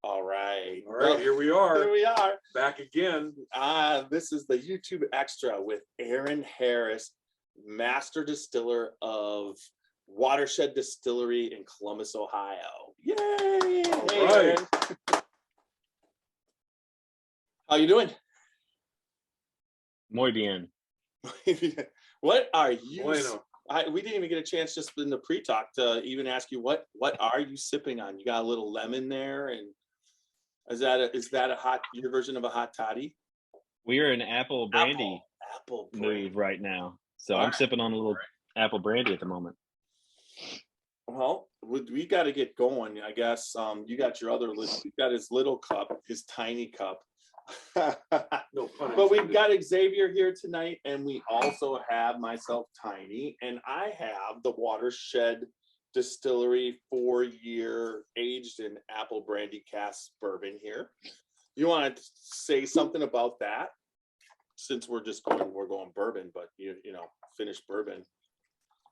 All right. All right, here we are. Here we are. Back again. This is the YouTube Extra with Aaron Harris, master distiller of Watershed Distillery in Columbus, Ohio. Yay! All Hey, right. Aaron. How you doing? Muy bien. What are you? Bueno. We didn't even get a chance just in the pre-talk to even ask you what are you sipping on? You got a little lemon there, and is that a hot your version of a hot toddy? We are in apple brandy Apple brandy. move right now, so All I'm right. sipping on a little apple brandy at the moment. Well, we got to get going, I guess. You got your other you got his little cup, his tiny cup. No pun But we've intended. got Xavier here tonight, and we also have myself, Tiny, and I have the Watershed Distillery 4-year aged in apple brandy cask bourbon here. You want to say something about that? Since we're going bourbon, but you know, finished bourbon.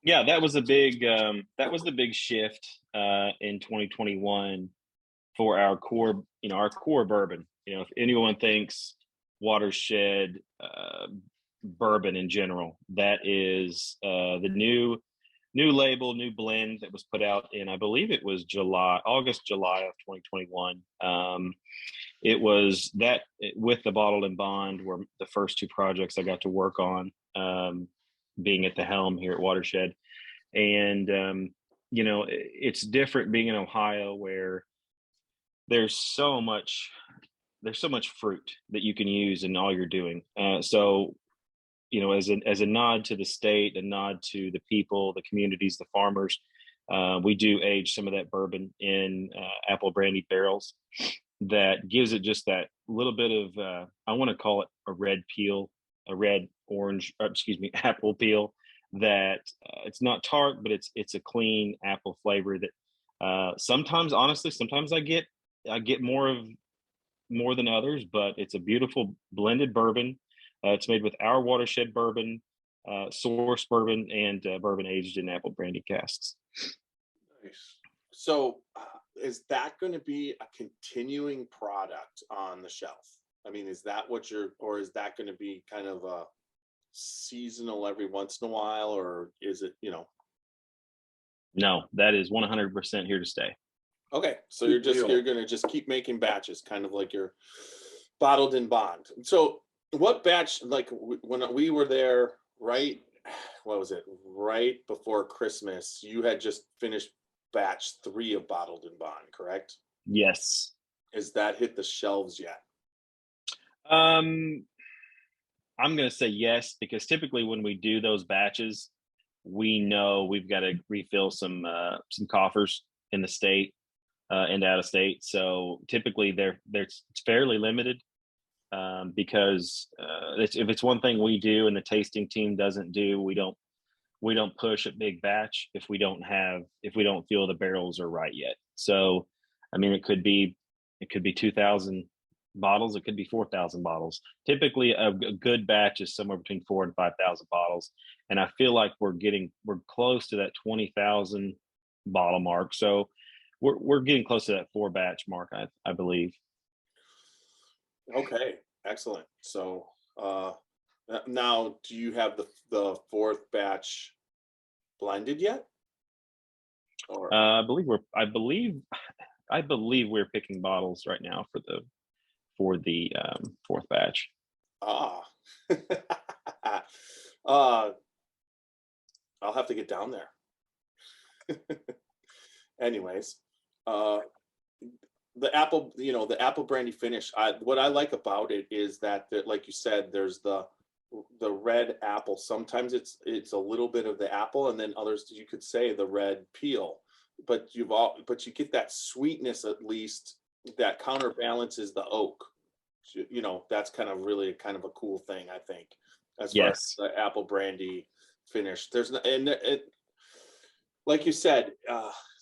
Yeah, that was the big shift in 2021 for our core bourbon. You know, if anyone thinks Watershed bourbon in general, that is the new label, new blend that was put out in, I believe it was July of 2021. It was that with the Bottled and Bond were the first two projects I got to work on, being at the helm here at Watershed. And you know, it's different being in Ohio where there's so much fruit that you can use in all you're doing. So, you know, as a nod to the state, a nod to the people, the communities, the farmers, we do age some of that bourbon in apple brandy barrels. That gives it just that little bit of, I want to call it a red orange, apple peel. That it's not tart, but it's a clean apple flavor that sometimes, honestly, I get more than others, but it's a beautiful blended bourbon. It's made with our Watershed bourbon, source bourbon, and bourbon aged in apple brandy casks. Nice. So, is that going to be a continuing product on the shelf? I mean, is that what or is that going to be kind of a seasonal every once in a while, or is it, you know? No, that is 100% here to stay. Okay, so Good deal. you're going to just keep making batches, kind of like your Bottled in Bond. So, what batch? Like when we were there, right? What was it? Right before Christmas, you had just finished batch 3 of Bottled in Bond, correct? Yes. Has that hit the shelves yet? I'm going to say yes, because typically when we do those batches, we know we've got to refill some coffers in the state and out of state. So typically it's fairly limited, because if it's one thing we do and the tasting team doesn't do, we don't push a big batch if we don't feel the barrels are right yet. So, I mean, it could be 2,000 bottles, it could be 4,000 bottles. Typically a good batch is somewhere between 4,000 and 5,000 bottles, and I feel like we're close to that 20,000 bottle mark. So we're getting close to that 4 batch mark, I believe. Okay, excellent. So now, do you have the 4th batch blended yet? Or I believe we're picking bottles right now for the 4th batch. I'll have to get down there. Anyways, the apple brandy finish. What I like about it is that, like you said, there's the red apple. Sometimes it's a little bit of the apple, and then others you could say the red peel. But you get that sweetness, at least, that counterbalances the oak. You know, that's kind of a cool thing, I think, as far as the apple brandy finish. Like you said,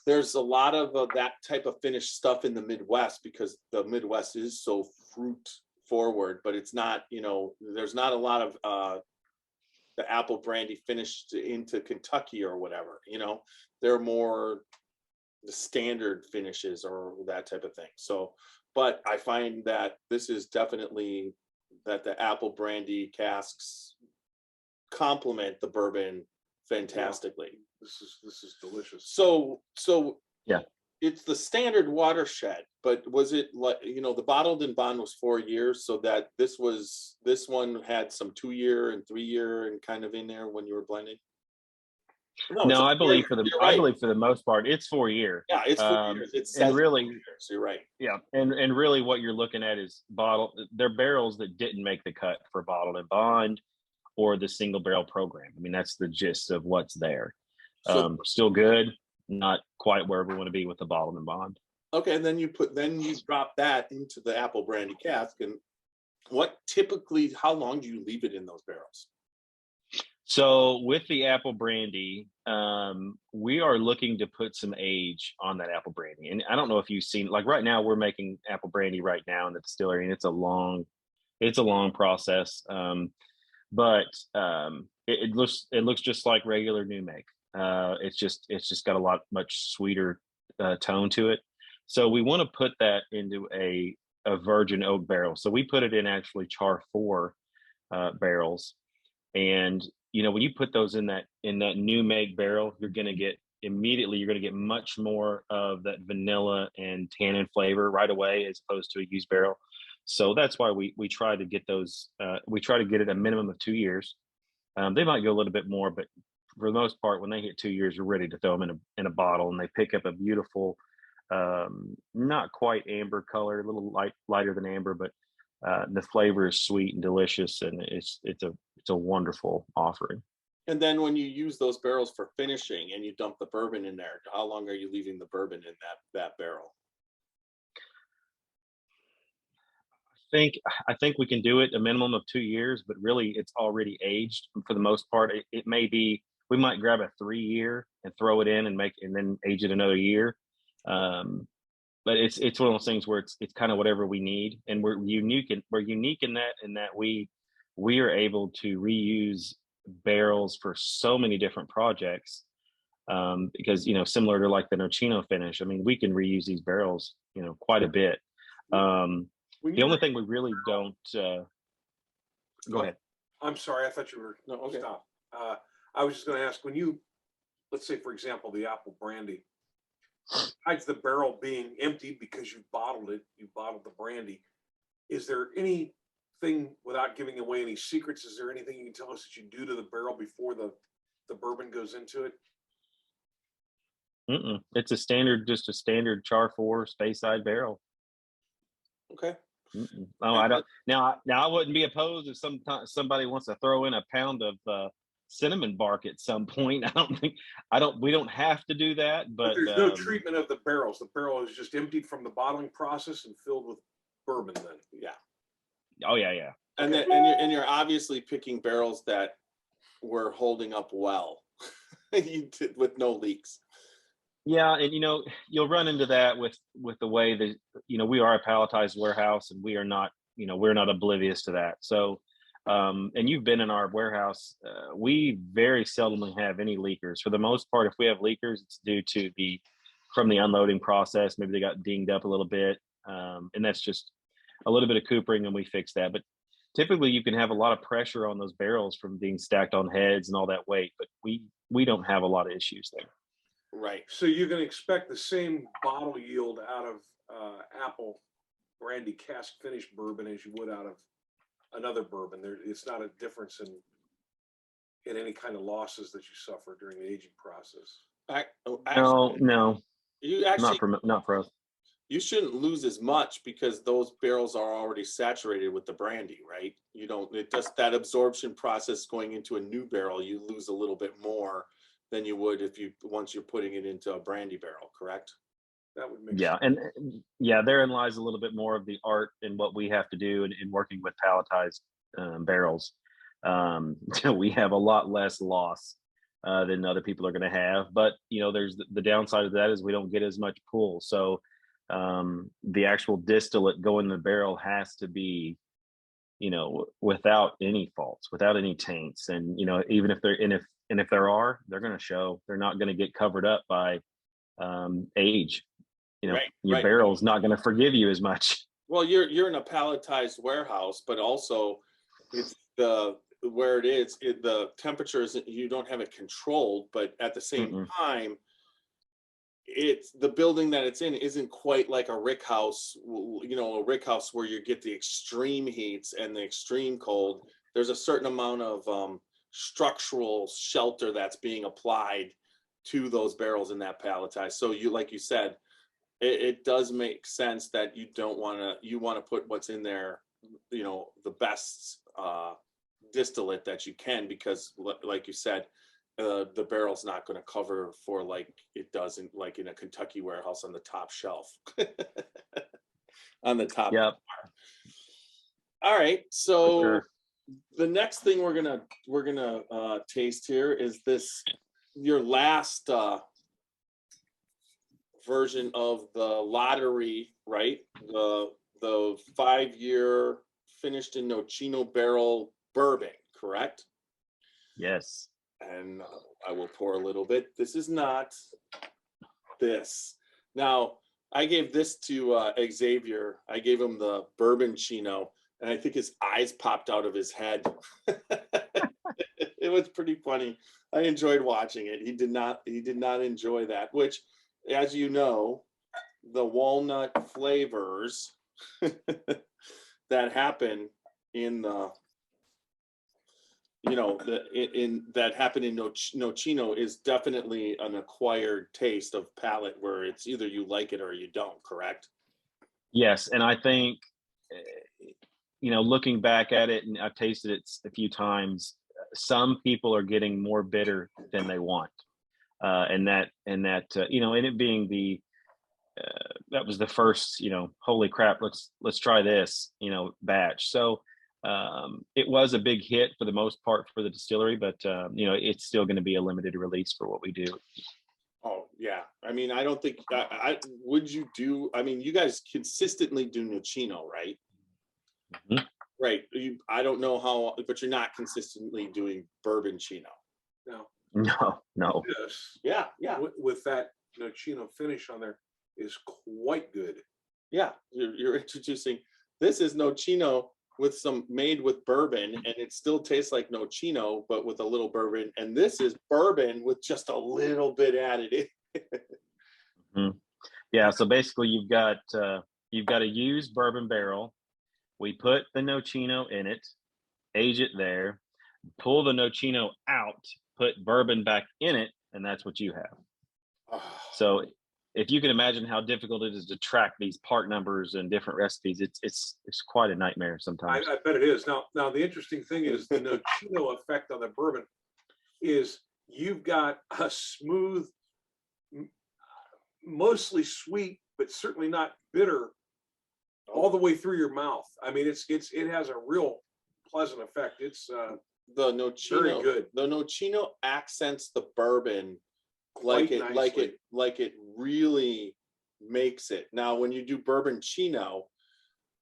there's a lot of that type of finished stuff in the Midwest, because the Midwest is so fruit forward, but it's not, you know, there's not a lot of the apple brandy finished into Kentucky or whatever, you know. They're more standard finishes or that type of thing. So, but I find that this is definitely that the apple brandy casks complement the bourbon fantastically. This is delicious. So Yeah. it's the standard Watershed, but was it like, the bottled in bond was 4 years, so that this one had some 2-year and 3-year and kind of in there when you were blending? No, it's a I believe 4 I believe for the most part, it's 4-year. yeah, it's 4 years. It And says really, 4 years. You're right. yeah, and really what you're looking at is they're barrels that didn't make the cut for bottled and bond or the single barrel program. I mean, that's the gist of what's there. So Still good, not quite where we want to be with the bottled and bond. okay, and then you drop that into the apple brandy cask, and how long do you leave it in those barrels? So with the apple brandy, we are looking to put some age on that apple brandy. And I don't know if you've seen, like right now, we're making apple brandy right now in the distillery, and it's a long process. But it looks just like regular new make. It's just got much sweeter tone to it. So we want to put that into a virgin oak barrel. So we put it in actually char 4 barrels, and when you put those in that new make barrel, you're going to get much more of that vanilla and tannin flavor right away, as opposed to a used barrel. So that's why we try to get those. We try to get it a minimum of 2 years. They might go a little bit more, but for the most part, when they hit 2 years, you're ready to throw them in a bottle, and they pick up a beautiful, not quite amber color, a little lighter than amber, but the flavor is sweet and delicious, and it's a wonderful offering. And then when you use those barrels for finishing and you dump the bourbon in there, how long are you leaving the bourbon in that barrel? I think we can do it a minimum of 2 years, but really it's already aged for the most part. It may be, we might grab a 3-year and throw it in and then age it another year. But it's one of those things where it's kind of whatever we need, and we're unique in that we are able to reuse barrels for so many different projects, because similar to like the Nocino finish, I mean, we can reuse these barrels quite a bit. The only thing we really don't go ahead. I'm sorry, I thought you were No, okay. Stop. I was just going to ask, when let's say for example the apple brandy, besides the barrel being empty because you bottled the brandy, is there anything, without giving away any secrets, is there anything you can tell us that you do to the barrel before the bourbon goes into it? It's just a standard char 4 space side barrel. Okay. Oh, I don't. Now I wouldn't be opposed if somebody wants to throw in a pound of cinnamon bark at some point. We don't have to do that, but there's no treatment of the barrels. The barrel is just emptied from the bottling process and filled with bourbon then. Yeah. Oh yeah. And Okay. then you're obviously picking barrels that were holding up well with no leaks. Yeah, and you'll run into that with the way that we are a palletized warehouse, and we're not oblivious to that. So, and you've been in our warehouse. We very seldomly have any leakers. For the most part, if we have leakers, it's due to from the unloading process. Maybe they got dinged up a little bit, and that's just a little bit of coopering, and we fix that. But typically, you can have a lot of pressure on those barrels from being stacked on heads and all that weight. But we don't have a lot of issues there. Right. So you can expect the same bottle yield out of apple brandy cask finished bourbon as you would out of another bourbon. It's not a difference in any kind of losses that you suffer during the aging process. No. You actually not for us. You shouldn't lose as much because those barrels are already saturated with the brandy, right? It does that absorption process going into a new barrel. You lose a little bit more than you would once you're putting it into a brandy barrel, correct? That would make sense. And therein lies a little bit more of the art in what we have to do in working with palletized barrels. We have a lot less loss than other people are going to have, but there's the downside of that is we don't get as much pull. So the actual distillate going in the barrel has to be without any faults, without any taints, and even if there are, they're going to show. They're not going to get covered up by age. Your Right. barrel's not going to forgive you as much. Well, you're in a palletized warehouse, but also it's where it is, the temperature isn't, you don't have it controlled, but at the same Mm-mm. time, it's the building that it's in isn't quite like a rick house, a rick house where you get the extreme heats and the extreme cold. There's a certain amount of structural shelter that's being applied to those barrels in that palletized. So like you said, it does make sense that you want to put what's in there, the best distillate that you can, because like you said, the barrel's not going to cover for like it doesn't like in a Kentucky warehouse on the top shelf. On the top. Yep. All right, so Sure. the next thing we're gonna taste here is your last version of the lottery, right? The 5-year finished in Nocino barrel bourbon, correct? Yes. And I will pour a little bit. This is not this. Now, I gave this to Xavier. I gave him the bourbon chino, and I think his eyes popped out of his head. It was pretty funny. I enjoyed watching it. He did not enjoy that, which, as you know, the walnut flavors that happen in the that happen in Nocino is definitely an acquired taste of palate where it's either you like it or you don't, correct? Yes, and I think looking back at it, and I've tasted it a few times, some people are getting more bitter than they want, and it being that was the first, holy crap, let's try this, batch. So it was a big hit for the most part for the distillery, but it's still going to be a limited release for what we do. Oh yeah, I mean, I don't think you guys consistently do Nocino, right? Mm-hmm. Right. I don't know how, but you're not consistently doing bourbon chino. No. Yes. Yeah. With that Nocino finish on there is quite good. Yeah, you're introducing, this is Nocino made with bourbon, and it still tastes like Nocino, but with a little bourbon. And this is bourbon with just a little bit added in. Mm-hmm. Yeah. So basically, you've got a used bourbon barrel. We put the Nocino in it, age it there, pull the Nocino out, put bourbon back in it, and that's what you have. So if you can imagine how difficult it is to track these part numbers and different recipes, it's quite a nightmare sometimes. I bet it is. Now the interesting thing is the Nocino effect on the bourbon is you've got a smooth, mostly sweet, but certainly not bitter all the way through your mouth. I mean, it has a real pleasant effect. It's the Nocino, very good. The Nocino accents the bourbon like it really makes it. Now, when you do bourbon chino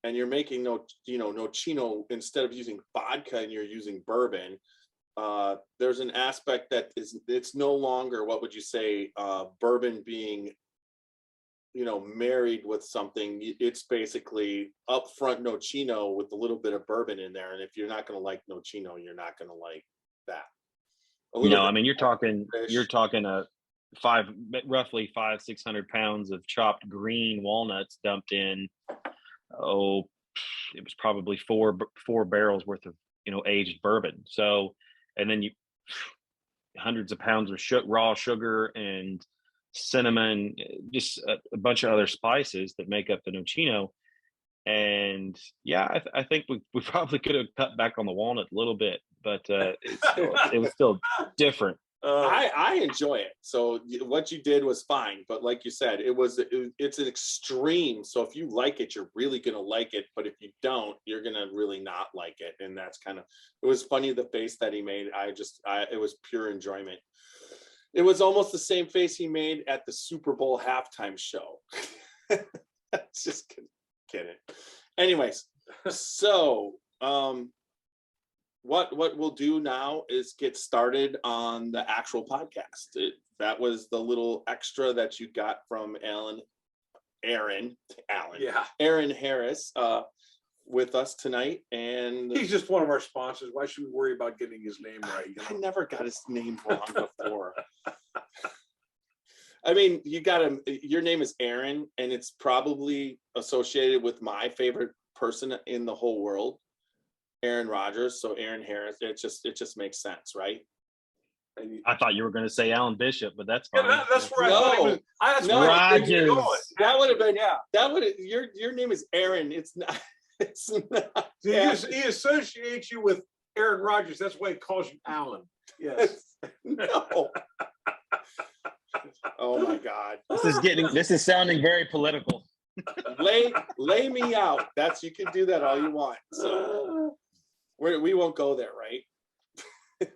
and you're making Nocino, instead of using vodka and you're using bourbon, there's an aspect that it's no longer, what would you say, bourbon being married with something. It's basically upfront Nocino with a little bit of bourbon in there. And if you're not going to like Nocino, you're not going to like that. I mean, you're talking roughly 500-600 pounds of chopped green walnuts dumped in. It was probably four barrels worth of aged bourbon. So, and then hundreds of pounds of raw sugar and cinnamon, just a bunch of other spices that make up the Nocino. And yeah, I think we probably could have cut back on the walnut a little bit, but it was still different. I enjoy it. So what you did was fine, but like you said, it's an extreme. So if you like it, you're really gonna like it. But if you don't, you're gonna really not like it. And that's it was funny, the face that he made. It was pure enjoyment. It was almost the same face he made at the Super Bowl halftime show. Just kidding. Anyways, so what we'll do now is get started on the actual podcast. that was the little extra that you got from Aaron Harris with us tonight. And He's just one of our sponsors. Why should we worry about getting his name right? I never got his name wrong before. I mean, you got him. Your name is Aaron, and it's probably associated with my favorite person in the whole world, Aaron Rodgers. So Aaron Harris. It just makes sense, right? I thought you were going to say Alan Bishop, but that's fine. Yeah, that's where I thought it was. That's where I was Rodgers. going. That would have been That would your name is Aaron. It's not. It's not. He associates you with Aaron Rodgers. That's why he calls you Alan. Yes. No. Oh my God. This is sounding very political. Lay me out. You can do that all you want. So we won't go there, right?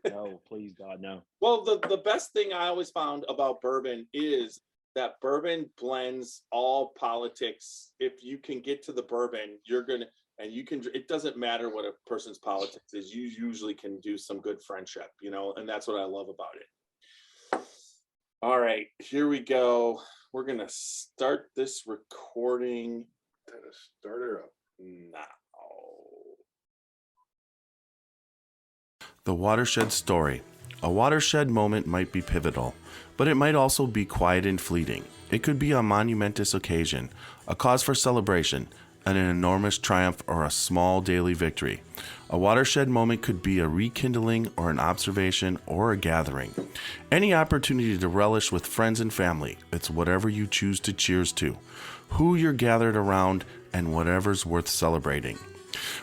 No, please God, no. Well, the best thing I always found about bourbon is that bourbon blends all politics. If you can get to the bourbon, it doesn't matter what a person's politics is. You usually can do some good friendship, and that's what I love about it. All right, here we go. We're going to start this recording. Start her up now. The Watershed Story. A watershed moment might be pivotal, but it might also be quiet and fleeting. It could be a monumentous occasion, a cause for celebration, an enormous triumph, or a small daily victory. A watershed moment could be a rekindling or an observation or a gathering. Any opportunity to relish with friends and family. It's whatever you choose to cheers to, who you're gathered around, and whatever's worth celebrating.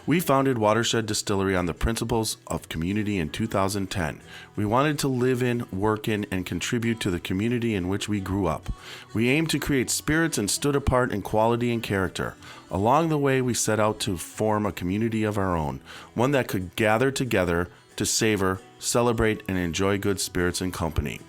We founded Watershed Distillery on the principles of community in 2010. We wanted to live in, work in, and contribute to the community in which we grew up. We aimed to create spirits and stood apart in quality and character. Along the way, we set out to form a community of our own, one that could gather together to savor, celebrate, and enjoy good spirits and company.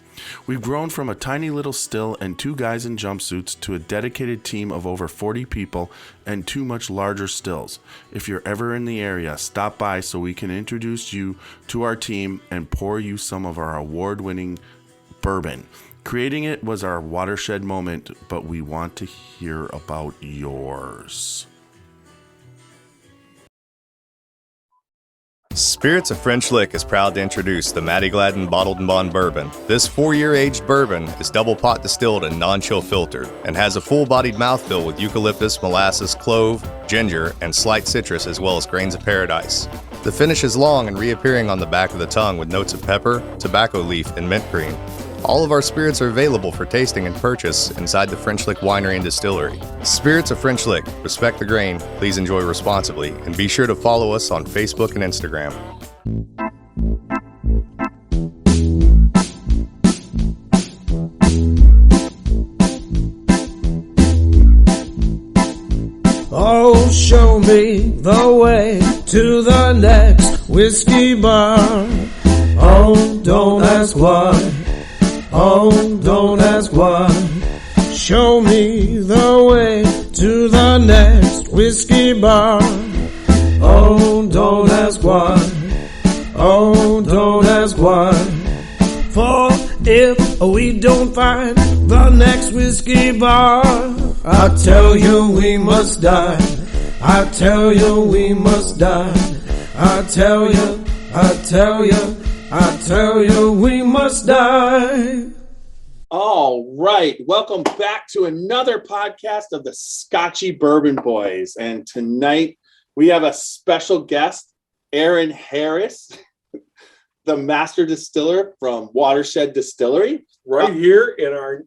We've grown from a tiny little still and 2 guys in jumpsuits to a dedicated team of over 40 people and 2 much larger stills. If you're ever in the area, stop by so we can introduce you to our team and pour you some of our award-winning bourbon. Creating it was our watershed moment, but we want to hear about yours. Spirits of French Lick is proud to introduce the Maddie Gladden Bottled and Bond Bourbon. This 4-year aged bourbon is double pot distilled and non-chill filtered and has a full-bodied mouthfeel with eucalyptus, molasses, clove, ginger, and slight citrus as well as grains of paradise. The finish is long and reappearing on the back of the tongue with notes of pepper, tobacco leaf, and mint cream. All of our spirits are available for tasting and purchase inside the French Lick Winery and Distillery. Spirits of French Lick. Respect the grain, please enjoy responsibly, and be sure to follow us on Facebook and Instagram. Oh, show me the way to the next whiskey bar. Oh, don't ask why. Oh, don't ask why. Show me the way to the next whiskey bar. Oh, don't ask why. Oh, don't ask why. For if we don't find the next whiskey bar, I tell you we must die. I tell you we must die. I tell you, I tell you, I tell you we must die. All right. Welcome back to another podcast of the Scotchy Bourbon Boys. And tonight we have a special guest, Aaron Harris, the master distiller from Watershed Distillery. Right here in our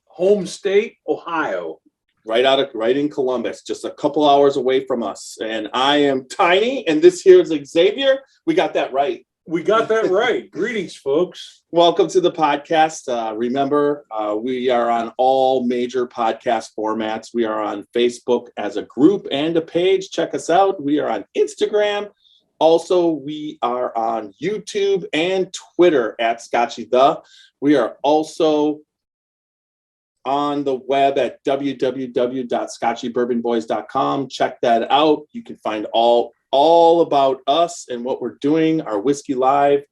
home state, Ohio. Right in Columbus, just a couple hours away from us. And I am Tiny, and this here is Xavier. We got that right. We got that right. Greetings, folks. Welcome to the podcast. Remember, we are on all major podcast formats. We are on Facebook as a group and a page. Check us out. We are on Instagram. Also, we are on YouTube and Twitter at Scotchy The. We are also on the web at www.scotchybourbonboys.com. Check that out. You can find all about us and what we're doing, our Whiskey Live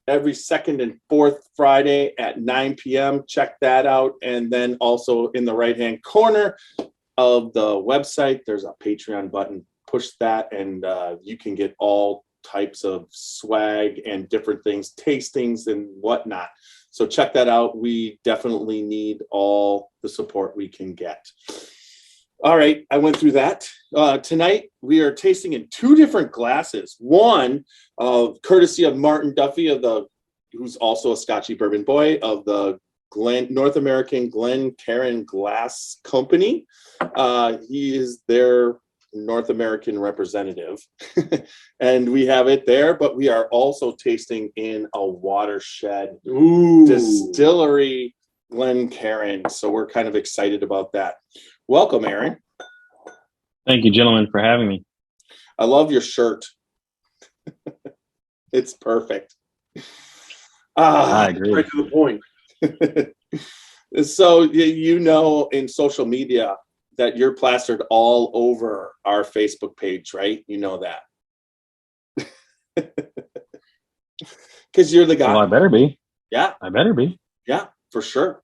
every second and fourth Friday at 9 p.m. Check that out. And then also in the right-hand corner of the website, there's a Patreon button. Push that and you can get all types of swag and different things, tastings and whatnot. So check that out. We definitely need all the support we can get. All right, I went through that. Tonight, we are tasting in two different glasses. One, courtesy of Martin Duffy, who's also a Scotchy Bourbon Boy of the North American Glencairn Glass Company. He is their North American representative. And we have it there, but we are also tasting in a Watershed Distillery Glencairn. So we're kind of excited about that. Welcome, Aaron. Thank you, gentlemen, for having me. I love your shirt. It's perfect. I agree. Right to the point. So you know, in social media that you're plastered all over our Facebook page, right? You know that. Because you're the guy. Well, I better be. Yeah. I better be. Yeah, for sure.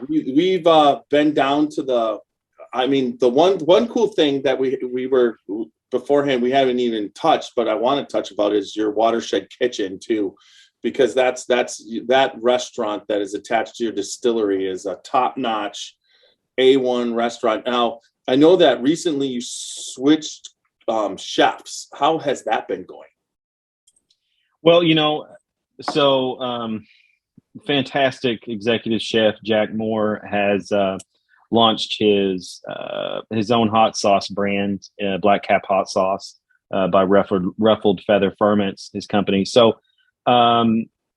We've been down to the one cool thing that we were beforehand we haven't even touched, but I want to touch about is your Watershed Kitchen too, because that's that restaurant that is attached to your distillery is a top-notch A1 restaurant. Now, I know that recently you switched chefs. How has that been going? Well, fantastic executive chef Jack Moore has launched his own hot sauce brand, Black Cap Hot Sauce, by Ruffled Feather Ferments, his company. So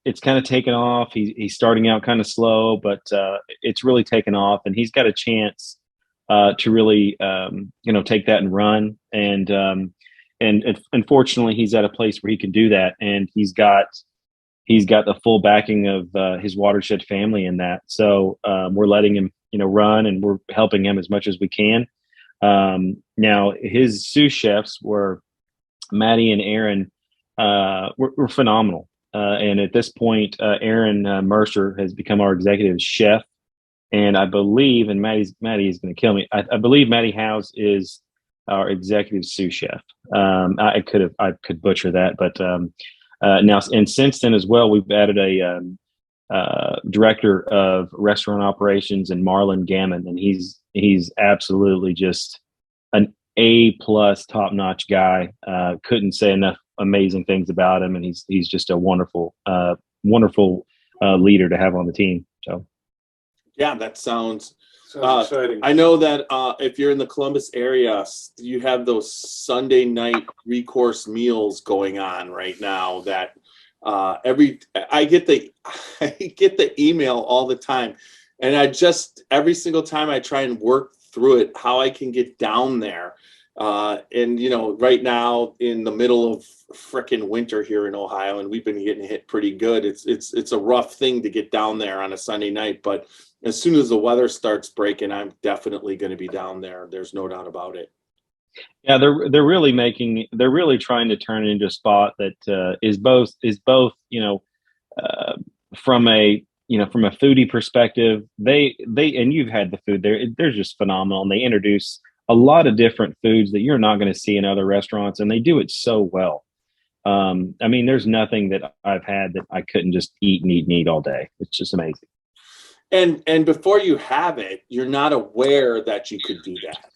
it's kind of taken off. He's starting out kind of slow, but it's really taken off, and he's got a chance to really take that and run. And unfortunately, he's at a place where he can do that, and he's got the full backing of his Watershed family in that. So we're letting him, run, and we're helping him as much as we can. Now, his sous chefs were Maddie and Aaron, were phenomenal. And at this point, Aaron Mercer has become our executive chef. And I believe, and Maddie is going to kill me, I believe Maddie House is our executive sous chef. I could butcher that, but now, and since then as well, we've added a director of restaurant operations in Marlon Gammon, and he's absolutely just an A+ top-notch guy. Couldn't say enough amazing things about him, and he's just a wonderful leader to have on the team. So, yeah, that sounds exciting. I know that if you're in the Columbus area, you have those Sunday night 3-course meals going on right now. That I get the email all the time, and every single time I try and work through it, how I can get down there. And right now in the middle of frickin' winter here in Ohio, and we've been getting hit pretty good. It's a rough thing to get down there on a Sunday night, but as soon as the weather starts breaking, I'm definitely going to be down there. There's no doubt about it. Yeah, they're really trying to turn it into a spot that is both from a foodie perspective. They and you've had the food there. They're just phenomenal, and they introduce a lot of different foods that you're not going to see in other restaurants, and they do it so well. There's nothing that I've had that I couldn't just eat and eat and eat all day. It's just amazing. And before you have it, you're not aware that you could do that.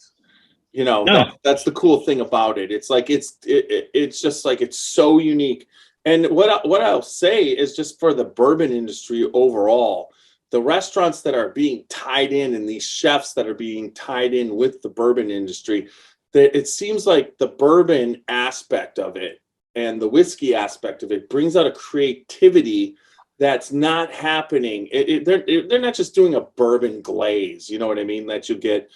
No. That's the cool thing about it. It's like it's just like it's so unique. And what I'll say is, just for the bourbon industry overall, the restaurants that are being tied in and these chefs that are being tied in with the bourbon industry, that it seems like the bourbon aspect of it and the whiskey aspect of it brings out a creativity that's not happening. They're not just doing a bourbon glaze, you know what I mean, that you get,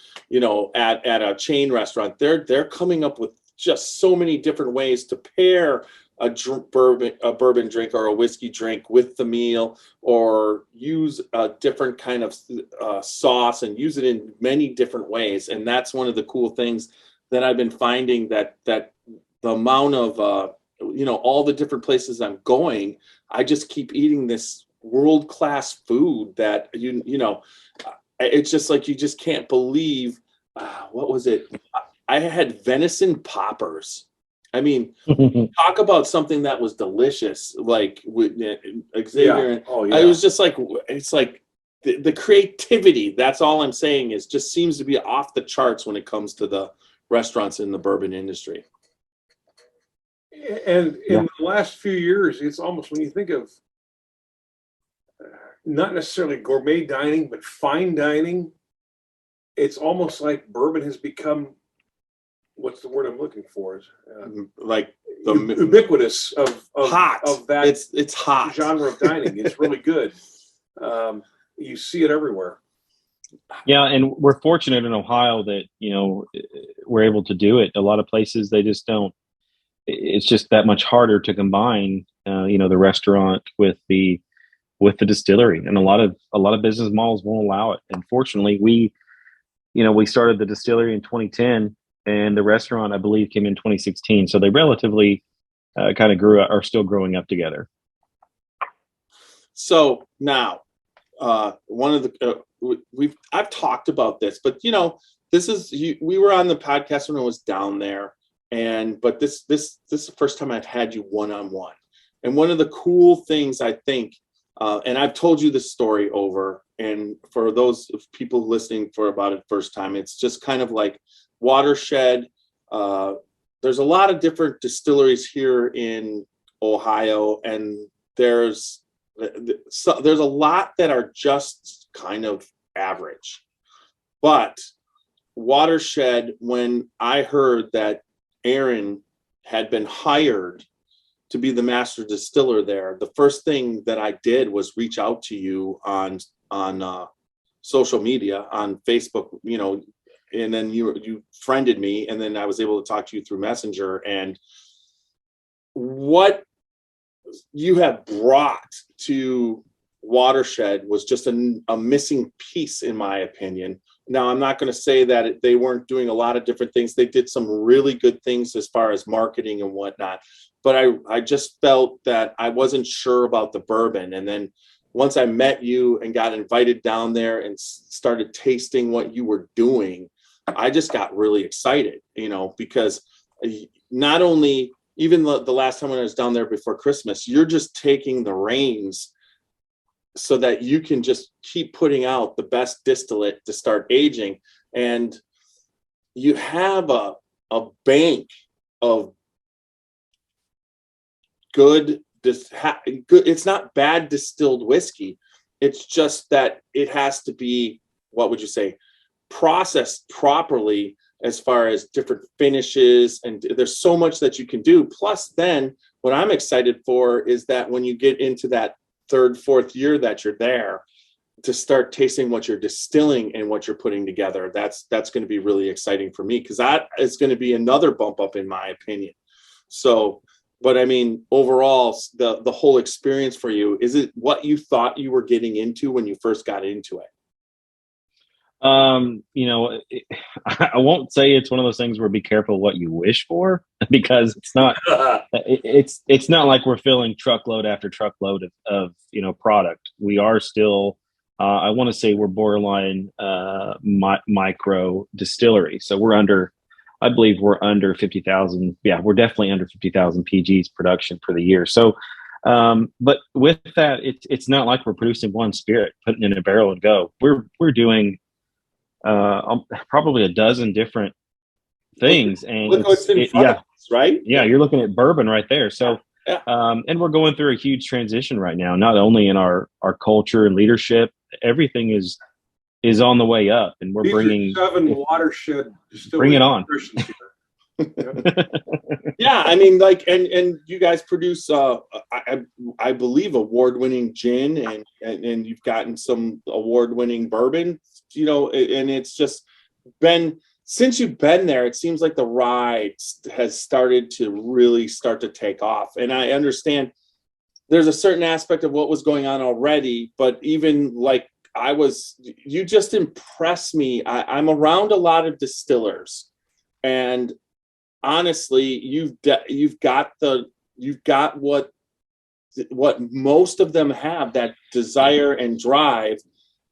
at a chain restaurant. They're coming up with just so many different ways to pair a bourbon drink or a whiskey drink with the meal, or use a different kind of sauce and use it in many different ways. And that's one of the cool things that I've been finding, that the amount of all the different places I'm going, I just keep eating this world-class food that it's just like, you just can't believe, what was it? I had venison poppers. I mean, talk about something that was delicious, like with Xavier. Yeah. Oh, yeah. I was just like, it's like the creativity. That's all I'm saying, is just seems to be off the charts when it comes to the restaurants in the bourbon industry. And in the last few years, it's almost, when you think of not necessarily gourmet dining, but fine dining, it's almost like bourbon has become, what's the word I'm looking for? Is Like the ubiquitous of hot of that. It's hot genre of dining. It's really good. You see it everywhere. Yeah, and we're fortunate in Ohio that we're able to do it. A lot of places they just don't. It's just that much harder to combine, the restaurant with the distillery, and a lot of business models won't allow it. And fortunately, we started the distillery in 2010, and the restaurant, I believe, came in 2016. So they relatively kind of are still growing up together. So now, one of the I've talked about this, but this is we were on the podcast when I was down there, but this is the first time I've had you one-on-one. And one of the cool things, I think, and I've told you this story over, and for those people listening for about it first time, it's just kind of like Watershed. There's a lot of different distilleries here in Ohio, and there's a lot that are just kind of average. But Watershed, when I heard that Aaron had been hired to be the master distiller there, the first thing that I did was reach out to you on social media, on Facebook, and then you friended me, and then I was able to talk to you through Messenger. And what you have brought to Watershed was just a missing piece, in my opinion. Now, I'm not going to say that they weren't doing a lot of different things. They did some really good things as far as marketing and whatnot. But I just felt that I wasn't sure about the bourbon. And then once I met you and got invited down there and started tasting what you were doing, I just got really excited, because not only, even the last time when I was down there before Christmas, you're just taking the reins so that you can just keep putting out the best distillate to start aging. And you have a bank of good, it's not bad distilled whiskey. It's just that it has to be, what would you say, processed properly as far as different finishes. And there's so much that you can do. Plus, then what I'm excited for is that when you get into that third, fourth year that you're there, to start tasting what you're distilling and what you're putting together, that's going to be really exciting for me, because that is going to be another bump up, in my opinion. So, but I mean, overall, the whole experience for you, is it what you thought you were getting into when you first got into it? I won't say it's one of those things where be careful what you wish for, because it's not. It's not like we're filling truckload after truckload of product. We are still. I want to say we're borderline micro distillery, so we're under. I believe we're under 50,000. Yeah, we're definitely under 50,000 PGs production for the year. So, but with that, it's not like we're producing one spirit, putting it in a barrel and go. We're doing probably a dozen different things, and look what's in front of us, right? Yeah, you're looking at bourbon right there. So, yeah. And we're going through a huge transition right now, not only in our culture and leadership. Everything is on the way up, and we're bringing 7 Watershed Distillery. Bring it on. Yeah, I mean, like, and you guys produce, I believe, award-winning gin, and you've gotten some award-winning bourbon, and it's just been, since you've been there, it seems like the ride has started to really start to take off. And I understand there's a certain aspect of what was going on already, but even like you just impress me. I'm around a lot of distillers, and honestly, you've got the you've got what most of them have, that desire and drive,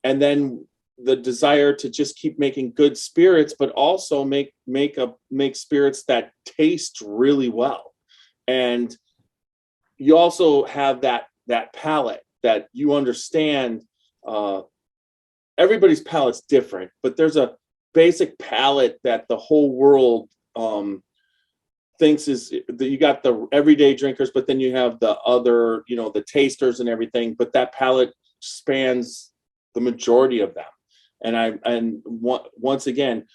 and then the desire to just keep making good spirits, but also make spirits that taste really well. And you also have that palate that you understand. Everybody's palate's different, but there's a basic palate that the whole world thinks is that you got the everyday drinkers, but then you have the other, the tasters and everything, but that palate spans the majority of them. And once again,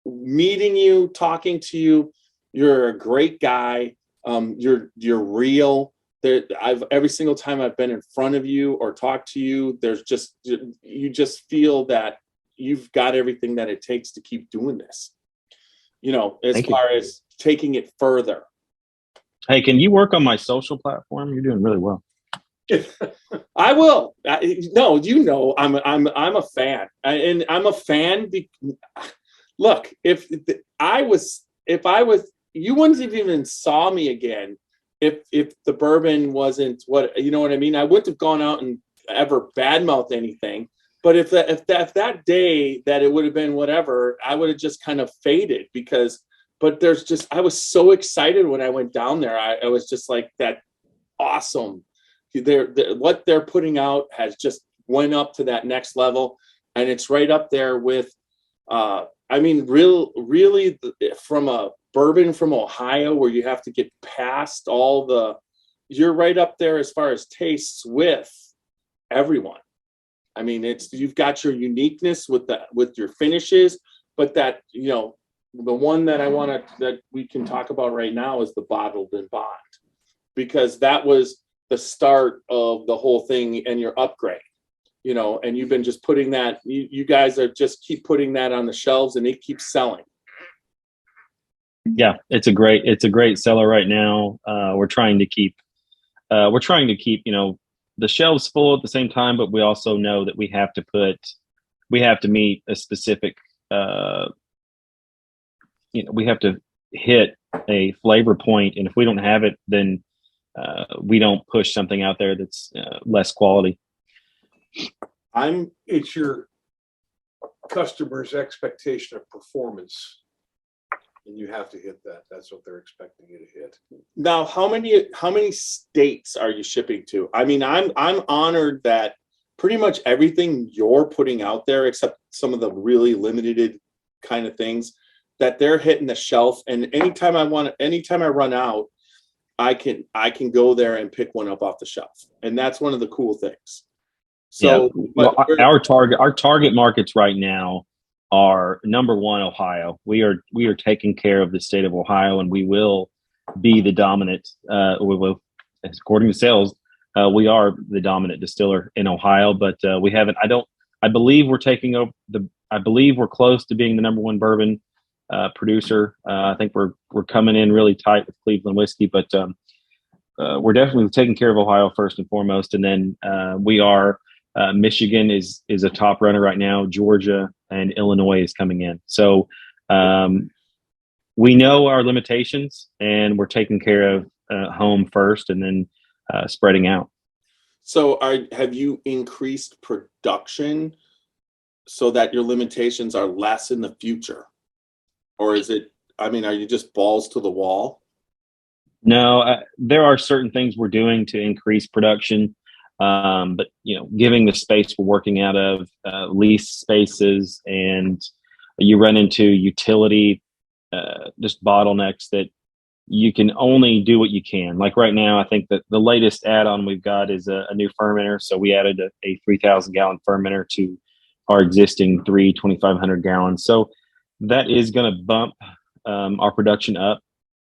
meeting you, talking to you, you're a great guy. You're real. Every single time I've been in front of you or talked to you, you just feel that you've got everything that it takes to keep doing this. As far as taking it further. Hey, can you work on my social platform? You're doing really well. I will. I'm a fan, and I'm a fan. Look, if I was, you wouldn't have even saw me again if the bourbon wasn't what, you know what I mean? I wouldn't have gone out and ever badmouthed anything. But if that day that it would have been whatever, I would have just kind of faded but I was so excited when I went down there. I was just like, that awesome. What they're putting out has just went up to that next level, and it's right up there with, really from a bourbon from Ohio, where you have to get past you're right up there as far as tastes with everyone. I mean, you've got your uniqueness with your finishes, but that, the one that we can talk about right now is the bottled and bond, because that was the start of the whole thing and your upgrade, and you've been just putting that, you guys are just keep putting that on the shelves, and it keeps selling. Yeah, it's a great seller right now. We're trying to keep, the shelves full at the same time, but we also know that we have to meet a specific, we have to hit a flavor point, and if we don't have it, then we don't push something out there that's less quality. It's your customer's expectation of performance, and you have to hit that. That's what they're expecting you to hit. Now, how many states are you shipping to? I mean, I'm honored that pretty much everything you're putting out there, except some of the really limited kind of things, that they're hitting the shelf. And anytime I run out, I can go there and pick one up off the shelf, and that's one of the cool things. So, yeah. Our target markets right now are number one, Ohio. We are taking care of the state of Ohio, and we will be the dominant. According to sales, we are the dominant distiller in Ohio, but we haven't. I believe we're taking over I believe we're close to being the number one bourbon producer. I think we're coming in really tight with Cleveland whiskey, but we're definitely taking care of Ohio first and foremost, and then we are. Michigan is a top runner right now. Georgia and Illinois is coming in. So we know our limitations, and we're taking care of home first, and then spreading out. So have you increased production so that your limitations are less in the future? Or are you just balls to the wall? No, there are certain things we're doing to increase production. But giving the space we're working out of, lease spaces, and you run into utility, just bottlenecks that you can only do what you can. Like right now, I think that the latest add-on we've got is a new fermenter. So we added a 3,000 gallon fermenter to our existing 2,500 gallons. So that is going to bump our production up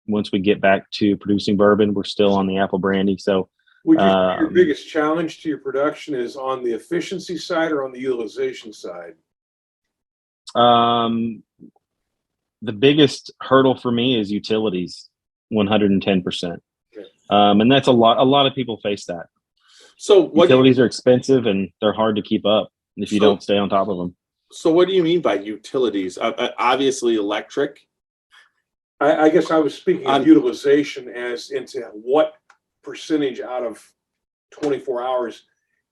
once we get back to producing bourbon. We're still on the apple brandy. So would you say your biggest challenge to your production is on the efficiency side or on the utilization side? The biggest hurdle for me is utilities, 110%. Okay. And that's a lot of people face that. So utilities are expensive, and they're hard to keep up if you don't stay on top of them. So what do you mean by utilities? Obviously electric. I guess I was speaking On- of utilization as into what percentage out of 24 hours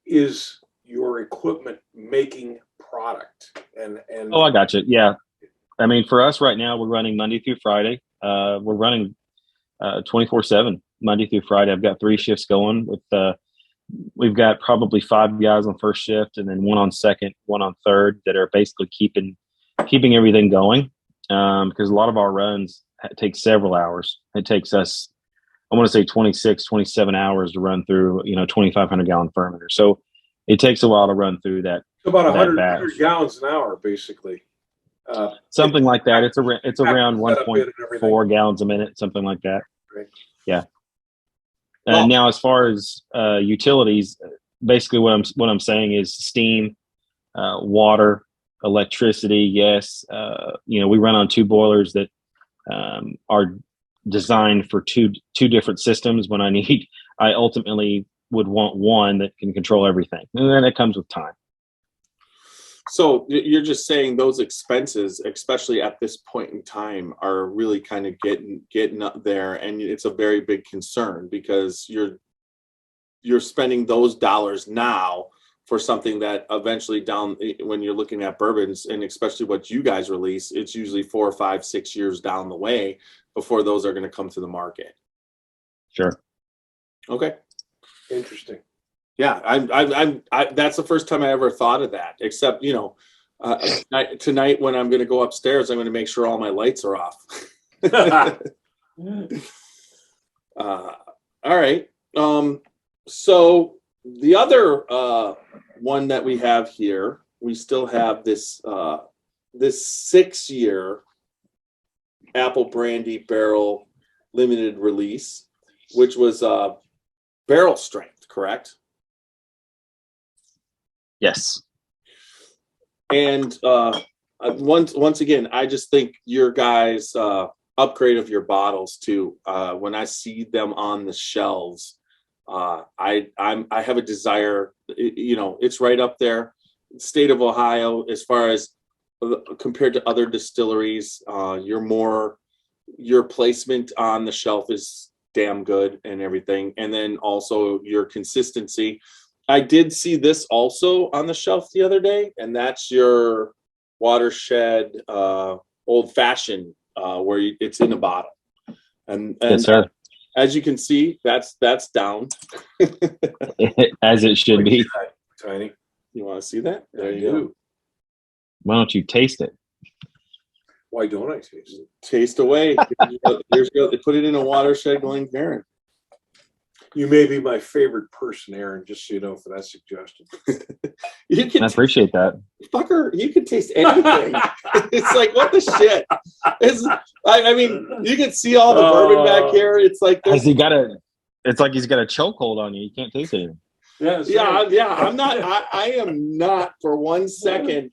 is your equipment making product? And Oh, I got you. Yeah. I mean, for us right now, we're running Monday through Friday. We're running 24/7 Monday through Friday. I've got 3 shifts going with, we've got probably 5 guys on first shift and then 1 on second, 1 on third that are basically keeping everything going. Because a lot of our runs take several hours. It takes us, I want to say 26, 27 hours to run through, 2,500 gallon fermenter. So it takes a while to run through that. about that 100 batch. gallons an hour, basally. Something like that. It's around Setup in and everything. 1.4 gallons a minute, something like that. Right. Yeah. Well- Now, as far as utilities, basically what I'm saying is steam, water, electricity. Yes, we run on 2 boilers that are designed for two different systems. When I ultimately would want one that can control everything, and then it comes with time. So you're just saying those expenses, especially at this point in time, are really kind of getting up there, and it's a very big concern because you're spending those dollars now for something that eventually when you're looking at bourbons, and especially what you guys release, it's usually 4, 5, 6 years down the way before those are going to come to the market. Sure. Okay. Interesting. Yeah, I'm that's the first time I ever thought of that. Except, tonight when I'm going to go upstairs, I'm going to make sure all my lights are off. All right. So the other one that we have here, we still have this 6-year Apple Brandy Barrel limited release, which was barrel strength, correct? Yes. And once again, I just think your guys' upgrade of your bottles too. When I see them on the shelves, I have a desire. It's right up there, state of Ohio, as far as compared to other distilleries. Your placement on the shelf is damn good and everything, and then also your consistency. I did see this also on the shelf the other day, and that's your Watershed Old Fashioned, where it's in a bottle. And Yes, sir. as you can see, that's down. As it should be. Tiny. You want to see that? There I you go. do. Why don't you taste it? Why don't I taste it? Taste away. Here's go. They put it in a Watershed Glencairn. You may be my favorite person, Aaron, just so you know, for that suggestion. You can I appreciate that. fucker, you can taste anything. It's like, what the shit? I mean, you can see all the bourbon back here. It's like It's like he's got a chokehold on you. You can't taste it. Yes. I'm not. I am not for 1 second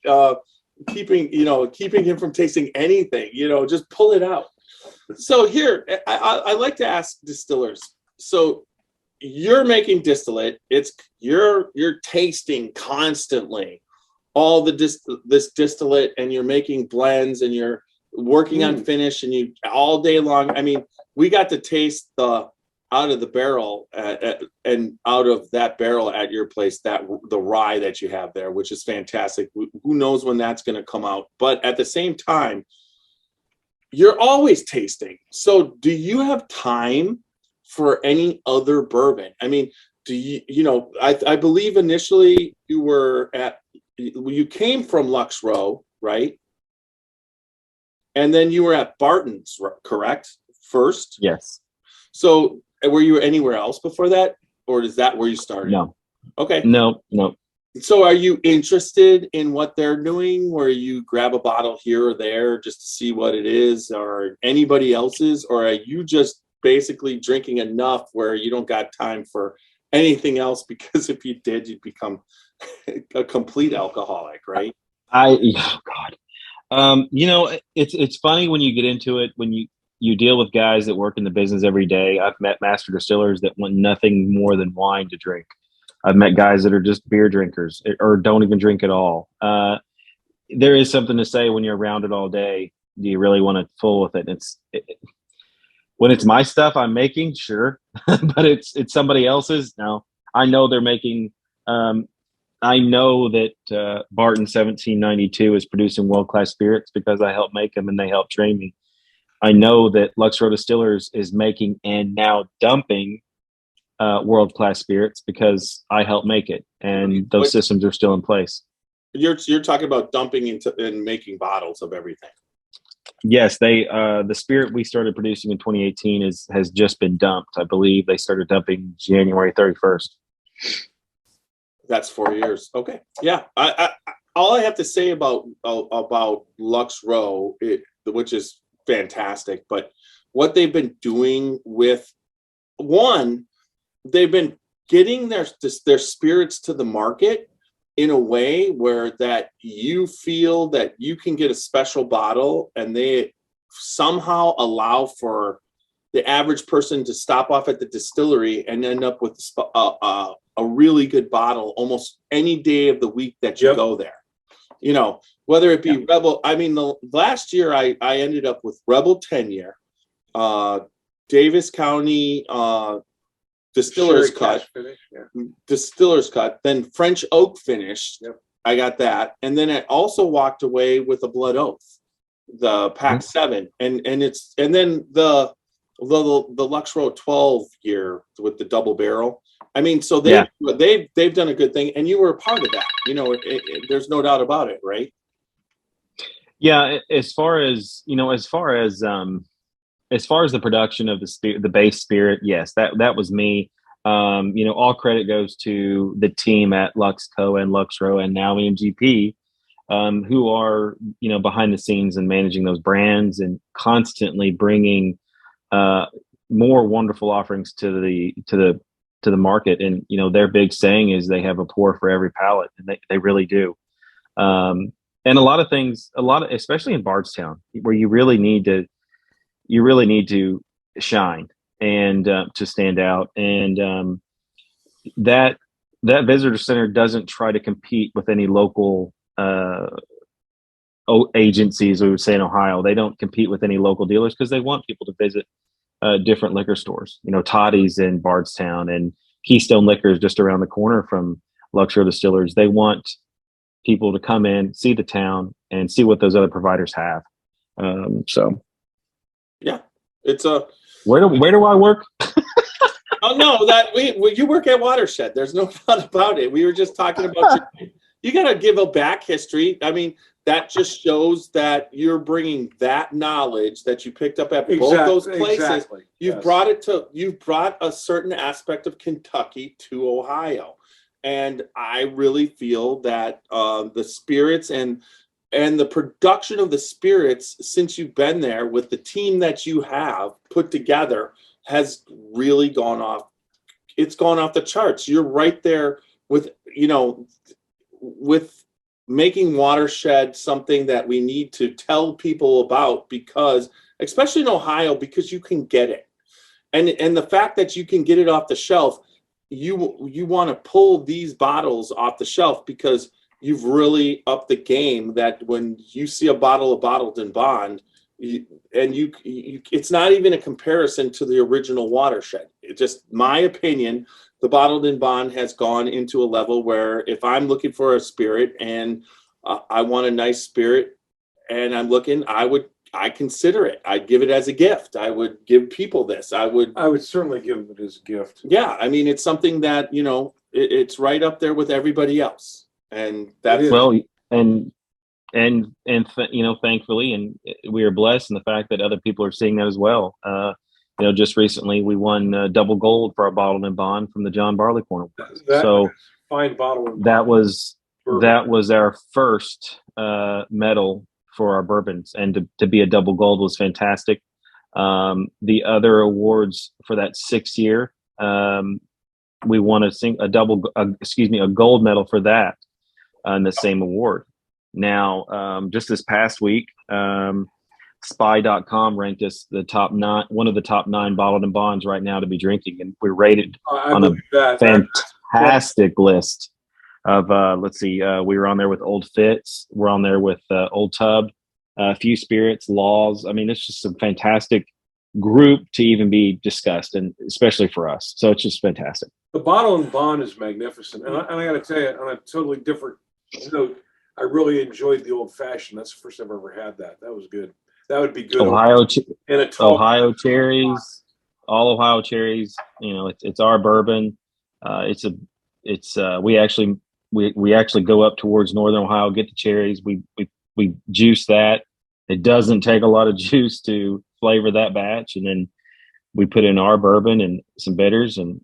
keeping him from tasting anything. Just pull it out. So here, I like to ask distillers. So you're making distillate. You're tasting constantly all this distillate, and you're making blends, and you're working on finish, and you all day long. I mean, we got to taste the out of the barrel and out of that barrel at your place, the rye that you have there, which is fantastic. Who knows when that's going to come out? But at the same time, you're always tasting. So do you have time for any other bourbon? I mean, do I believe initially you came from Lux Row, right? And then you were at Barton's, correct? First? Yes. So were you anywhere else before that? Or is that where you started? No. Okay. No. So are you interested in what they're doing, where you grab a bottle here or there just to see what it is, or anybody else's? Or are you just basically drinking enough where you don't got time for anything else? Because if you did, you'd become a complete alcoholic, right? Oh God. It's funny when you get into it, when you deal with guys that work in the business every day. I've met master distillers that want nothing more than wine to drink. I've met guys that are just beer drinkers or don't even drink at all. There is something to say when you're around it all day. do you really want to fool with it? When it's my stuff I'm making, sure, but it's somebody else's. No, I know they're making. I know that Barton 1792 is producing world-class spirits because I helped make them and they helped train me. I know that Lux Row Distillers is making and now dumping world-class spirits because I helped make it, and those systems are still in place. You're talking about dumping into and making bottles of everything. Yes, they the spirit we started producing in 2018 has just been dumped. I believe they started dumping January 31st. That's 4 years. Okay. Yeah. I all I have to say about Lux Row, which is fantastic, but what they've been doing with they've been getting their spirits to the market in a way where that you feel that you can get a special bottle, and they somehow allow for the average person to stop off at the distillery and end up with a really good bottle almost any day of the week that you go there. You know, whether it be Rebel. I mean, the last year I ended up with Rebel 10-year, Davis County Distiller's Cut, Distiller's Cut, then French Oak finished. Yep. I got that, and then I also walked away with a Blood Oath, the Pack 7, and then the Lux Row 12-year with the double barrel. I mean, so they've done a good thing, and you were a part of that. You know, there's no doubt about it, right? Yeah, as far as the production of the base spirit, yes, that was me. You know, all credit goes to the team at Luxco and Lux Row and now MGP, who are, you know, behind the scenes and managing those brands and constantly bringing more wonderful offerings to the market. And, you know, their big saying is they have a pour for every palate, and they really do. And a lot of things, especially in Bardstown, where you really need to shine and to stand out. And that visitor center doesn't try to compete with any local agencies, we would say in Ohio. They don't compete with any local dealers because they want people to visit different liquor stores. You know, Toddy's in Bardstown and Keystone Liquor is just around the corner from Lux Row Distillers. They want people to come in, see the town, and see what those other providers have. Yeah, it's a. Where do I work? Oh no, you work at Watershed. There's no doubt about it. We were just talking about you got to give a back history. I mean, that just shows that you're bringing that knowledge that you picked up at both those places. Exactly. You've brought a certain aspect of Kentucky to Ohio, and I really feel that the spirits and the production of the spirits since you've been there with the team that you have put together has really gone off. It's gone off the charts. You're right there with, you know, with making Watershed something that we need to tell people about, because especially in Ohio, because you can get it. And the fact that you can get it off the shelf, you want to pull these bottles off the shelf because you've really upped the game, that when you see a bottle of Bottled in Bond, it's not even a comparison to the original Watershed. It's just my opinion. The Bottled in Bond has gone into a level where if I'm looking for a spirit and I want a nice spirit and I'm looking, I consider it. I'd give it as a gift. I would give people this. I would certainly give it as a gift. Yeah. I mean, it's something that, you know, it's right up there with everybody else. And that's well, and you know, thankfully, and we are blessed in the fact that other people are seeing that as well. You know, just recently we won double gold for our Bottled in Bond from the John Barleycorn. So fine bottle. That was our first medal for our bourbons, and to be a double gold was fantastic. The other awards for that 6th year, we won a gold medal for that in the same award. Now, just this past week, Spy.com ranked us one of the top 9 Bottled in Bonds right now to be drinking, and we're rated on a fantastic list of. Let's see, we were on there with Old Fitz, we're on there with Old Tub, a few spirits, laws. I mean, it's just a fantastic group to even be discussed, and especially for us. So it's just fantastic. The bottle and bond is magnificent. And I got to tell you, on a totally different note, I really enjoyed the old fashioned. That's the first time I've ever had that. That was good. That would be good. Ohio cherries, all Ohio cherries. You know, it's our bourbon. We actually go up towards Northern Ohio, get the cherries. We juice that. It doesn't take a lot of juice to flavor that batch, and then we put in our bourbon and some bitters, and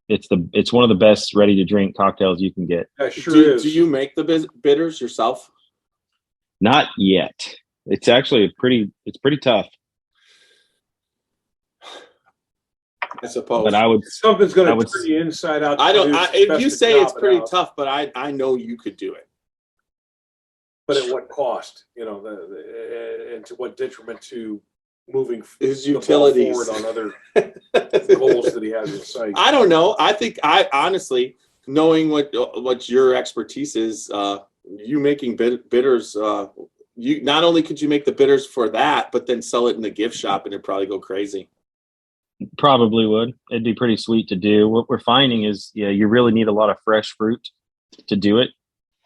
it's one of the best ready to drink cocktails you can get. That sure is. Do you make the bitters yourself? Not yet. It's actually pretty tough. I suppose. But something's going to turn you inside out. If you say it's pretty tough, but I know you could do it. But at what cost? You know, and to what detriment to moving his utilities forward on other goals that he has in sight? I don't know. I think honestly, knowing what your expertise is, you making bitters. You not only could you make the bitters for that, but then sell it in the gift shop, and it'd probably go crazy. Probably would. It'd be pretty sweet to do. What we're finding is, you really need a lot of fresh fruit to do it,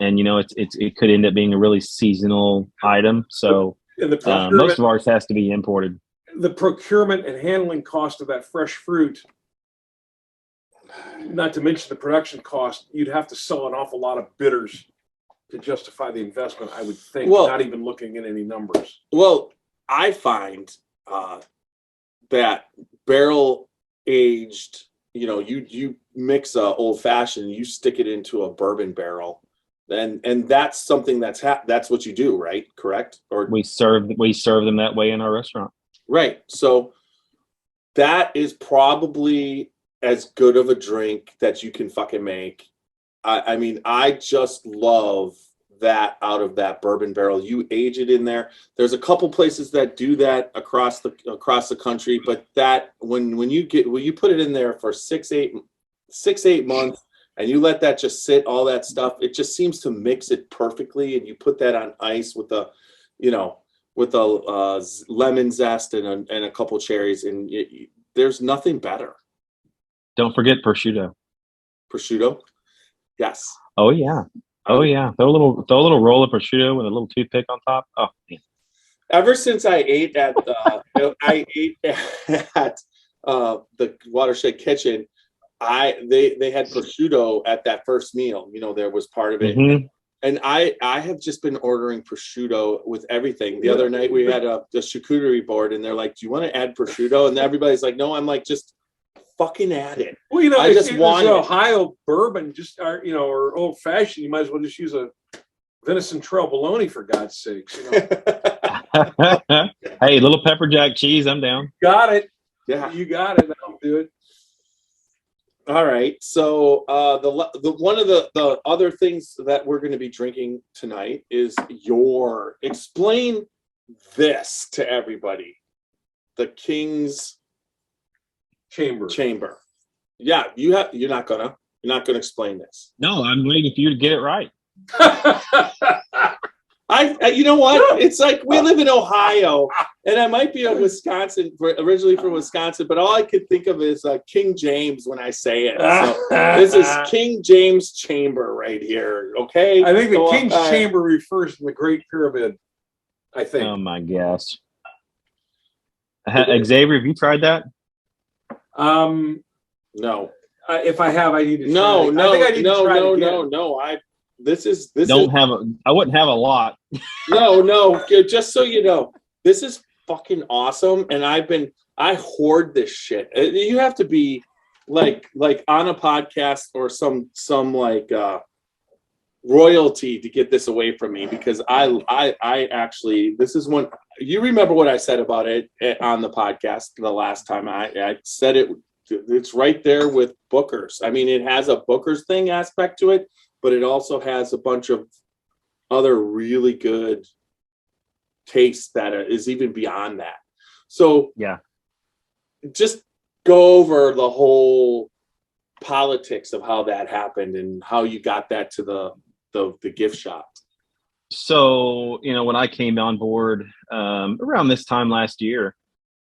and it could end up being a really seasonal item. So most of ours has to be imported. The procurement and handling cost of that fresh fruit, not to mention the production cost, you'd have to sell an awful lot of bitters to justify the investment, I would think, not even looking at any numbers. Well, I find that barrel aged, you mix a old fashioned, you stick it into a bourbon barrel, and that's something that's what you do, right? Correct? Or we serve them that way in our restaurant. Right. So that is probably as good of a drink that you can fucking make. I mean, I just love that out of that bourbon barrel. You age it in there. There's a couple places that do that across the country, but that when you put it in there for 6-8 months and you let that just sit, all that stuff, it just seems to mix it perfectly. And you put that on ice with a lemon zest and a couple cherries, and there's nothing better. Don't forget prosciutto. Prosciutto. Yes. Oh yeah. Throw a little roll of prosciutto with a little toothpick on top. Oh man. Ever since I ate at the Watershed Kitchen, they had prosciutto at that first meal. There was part of it, and I have just been ordering prosciutto with everything. The other night we had the charcuterie board, and they're like, "Do you want to add prosciutto?" And everybody's like, "No." I'm like, "Just fucking at it." Well, I just want Ohio bourbon, or old fashioned. You might as well just use a venison trail bologna, for God's sakes. Hey, little pepper jack cheese, I'm down. Got it. Yeah, you got it. I'll do it. All right. So the one of the other things that we're going to be drinking tonight is explain this to everybody. The King's Chamber. Yeah, you're not gonna explain this. No, I'm waiting for you to get it right. You know what? It's like we live in Ohio, and I might be originally from Wisconsin, but all I could think of is King James when I say it. So this is King James Chamber right here. Okay. I think the King's Chamber refers to the Great Pyramid. I think. Oh my gosh. Xavier, have you tried that? No. If I have, I need to. No. I think I need to try it again. No. I wouldn't have a lot. No. Just so you know, this is fucking awesome, and I hoard this shit. You have to be like on a podcast or some royalty to get this away from me, because I actually, this is one. You remember what I said about it on the podcast the last time? I said it's right there with Booker's. I mean, it has a Booker's thing aspect to it, but it also has a bunch of other really good taste that is even beyond that. So yeah, just go over the whole politics of how that happened and how you got that to the gift shop. So, when I came on board around this time last year,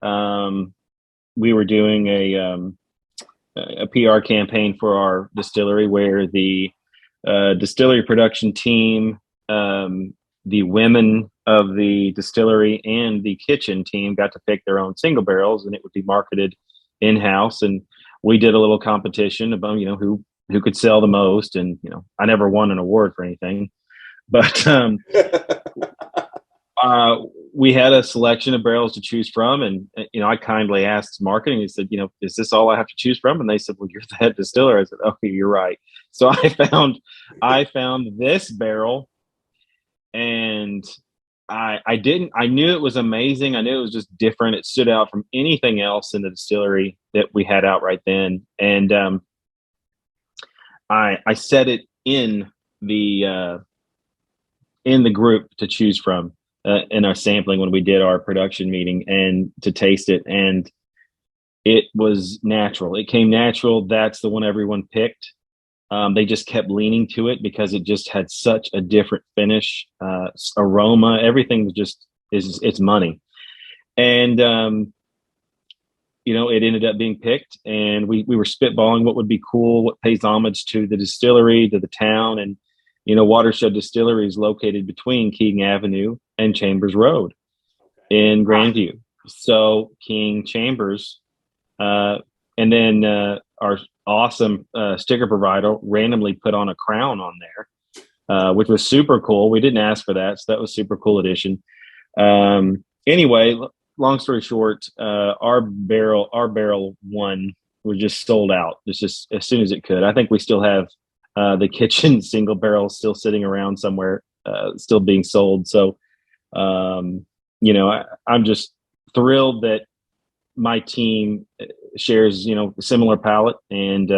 we were doing a PR campaign for our distillery where the distillery production team, the women of the distillery, and the kitchen team got to pick their own single barrels, and it would be marketed in-house. And we did a little competition about, who could sell the most. And, I never won an award for anything, but we had a selection of barrels to choose from. And, I kindly asked marketing, and said, is this all I have to choose from? And they said, well, you're the head distiller. I said, okay, you're right. So I found this barrel, and I knew it was amazing. I knew it was just different. It stood out from anything else in the distillery that we had out right then. And I set it in the group to choose from in our sampling when we did our production meeting, and to taste it. And it was natural. It came natural. That's the one everyone picked. They just kept leaning to it because it just had such a different finish, aroma. Everything was just it's money. And it ended up being picked, and we were spitballing what would be cool, what pays homage to the distillery, to the town. And Watershed Distillery is located between King Avenue and Chambers Road in Grandview. So King, Chambers, and then our awesome sticker provider randomly put on a crown on there, which was super cool. We didn't ask for that, so that was super cool addition. Anyway, long story short, our barrel one was just sold out. It's just as soon as it could. I think we still have the kitchen single barrel still sitting around somewhere, still being sold. So, I'm just thrilled that my team shares, similar palate, and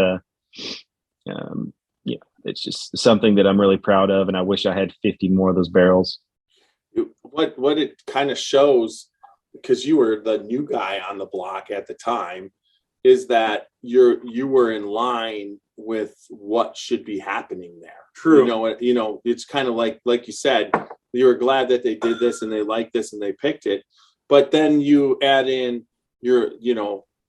it's just something that I'm really proud of, and I wish I had 50 more of those barrels. What it kind of shows, because you were the new guy on the block at the time, is that you were in line with what should be happening there. True. It's kind of like you said, you were glad that they did this and they liked this and they picked it, but then you add in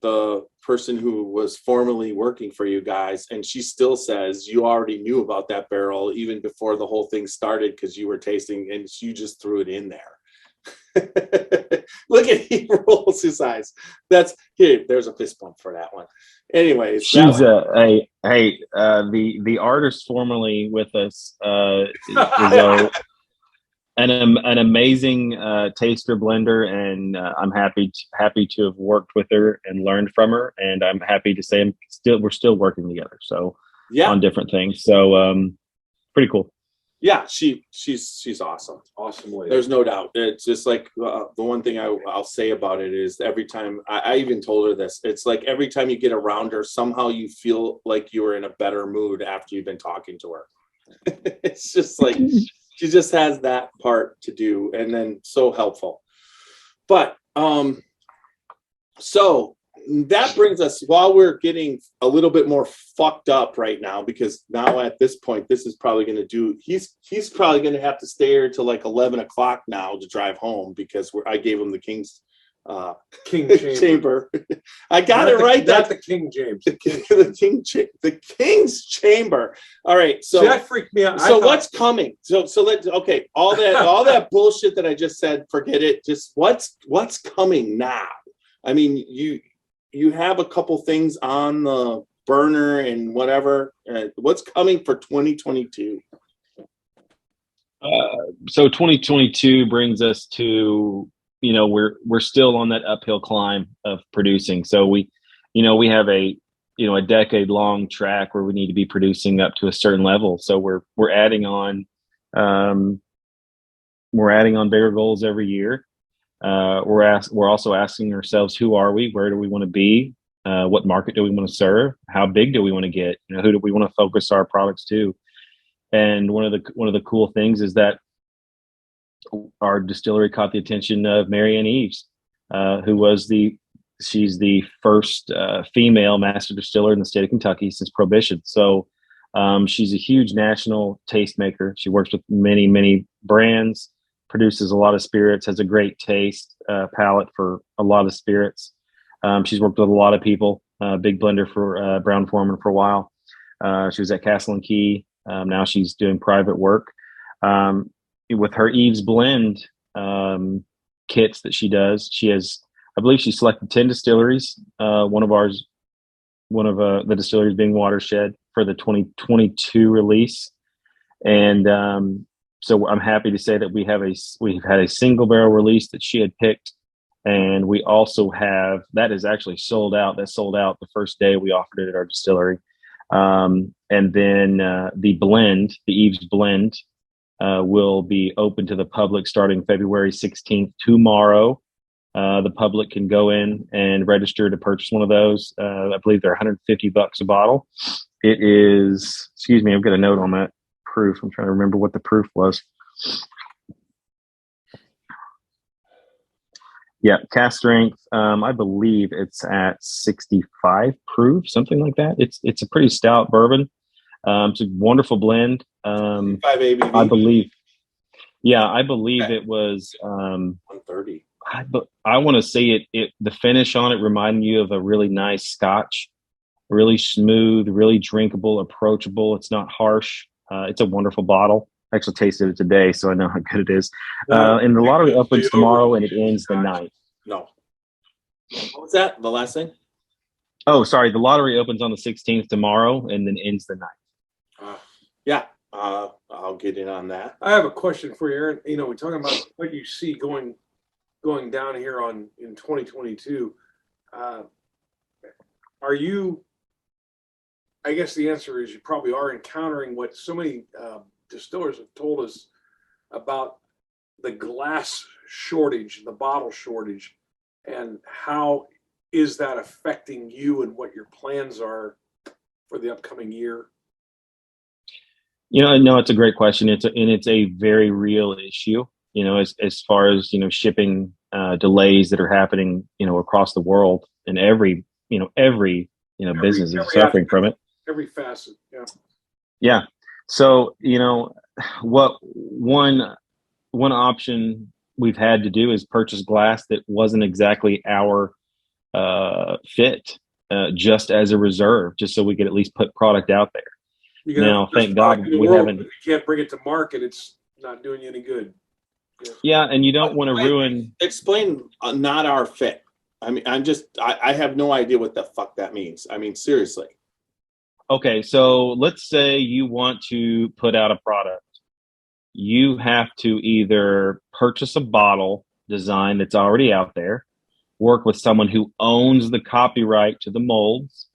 the person who was formerly working for you guys, and she still says you already knew about that barrel even before the whole thing started because you were tasting and you just threw it in there. Look at, he rolls his eyes. There's a fist bump for that one. Anyways, she's the artist formerly with us is an amazing taster blender, and I'm happy to have worked with her and learned from her, and I'm happy to say we're still working together, so on different things. So pretty cool. Yeah, she's awesome. Awesome lady. There's no doubt. It's just like the one thing I'll say about it is every time I even told her this, it's like every time you get around her, somehow you feel like you were in a better mood after you've been talking to her. It's just like she just has that part to do, and then so helpful. But so that brings us, while we're getting a little bit more fucked up right now, because now at this point, this is probably going to do, he's probably going to have to stay here till like 11 o'clock now to drive home, because I gave him the King's King chamber. I got it right. Not the King James. The King's chamber. All right. So that freaked me out. So what's coming? So let's, okay. All that bullshit that I just said, forget it. Just what's coming now? I mean, you have a couple things on the burner and whatever. What's coming for 2022? So 2022 brings us to, we're still on that uphill climb of producing. So we have a decade long track where we need to be producing up to a certain level. So we're adding on bigger goals every year. We're also asking ourselves, who are we? Where do we want to be? What market do we want to serve? How big do we want to get? Who do we want to focus our products to? And one of the cool things is that our distillery caught the attention of Marianne Eves, she's the first female master distiller in the state of Kentucky since Prohibition. So She's a huge national tastemaker. She works with many, many brands, produces a lot of spirits, has a great taste palette for a lot of spirits. She's worked with a lot of people, big blender for Brown-Forman for a while. She was at Castle and Key. Now she's doing private work. With her Eve's Blend kits that she does, she has, I believe she selected 10 distilleries. One of the distilleries being Watershed for the 2022 release. And so I'm happy to say that we've had a single barrel release that she had picked. And we also have, that is actually sold out. That sold out the first day we offered it at our distillery. And then the blend, the Eve's Blend, will be open to the public starting February 16th tomorrow. The public can go in and register to purchase one of those. I believe they're $150 a bottle. It is, excuse me, I've got a note on that proof. I'm trying to remember what the proof was. Yeah, cast strength. I believe it's at 65 proof, something like that. It's a pretty stout bourbon. It's a wonderful blend. 5 ABV. I believe. Yeah, I believe Okay. it was 130. I want to say it. The finish on it reminded you of a really nice Scotch, really smooth, really drinkable, approachable. It's not harsh. It's a wonderful bottle. I actually tasted it today, so I know how good it is. And the lottery opens tomorrow and it ends the 9th. No. What was that? The last thing? Oh, sorry. The lottery opens on the 16th tomorrow and then ends the 9th. Yeah. I'll get in on that. I have a question for you, Aaron. You know, we're talking about what you see going down here in 2022. Are you, I guess the answer is you probably are encountering what so many distillers have told us about the glass shortage, the bottle shortage, and how is that affecting you and what your plans are for the upcoming year? No, it's a great question. It's a very real issue. As far as shipping delays that are happening, across the world, and every business is suffering from it. Every facet, yeah. Yeah. So what one option we've had to do is purchase glass that wasn't exactly our fit, just as a reserve, just so we could at least put product out there. Now, thank God we haven't. If you can't bring it to market, it's not doing you any good. Yeah, and you don't want to ruin. Explain not our fit. I mean, I have no idea what the fuck that means. I mean, seriously. Okay, so let's say you want to put out a product. You have to either purchase a bottle design that's already out there, work with someone who owns the copyright to the molds,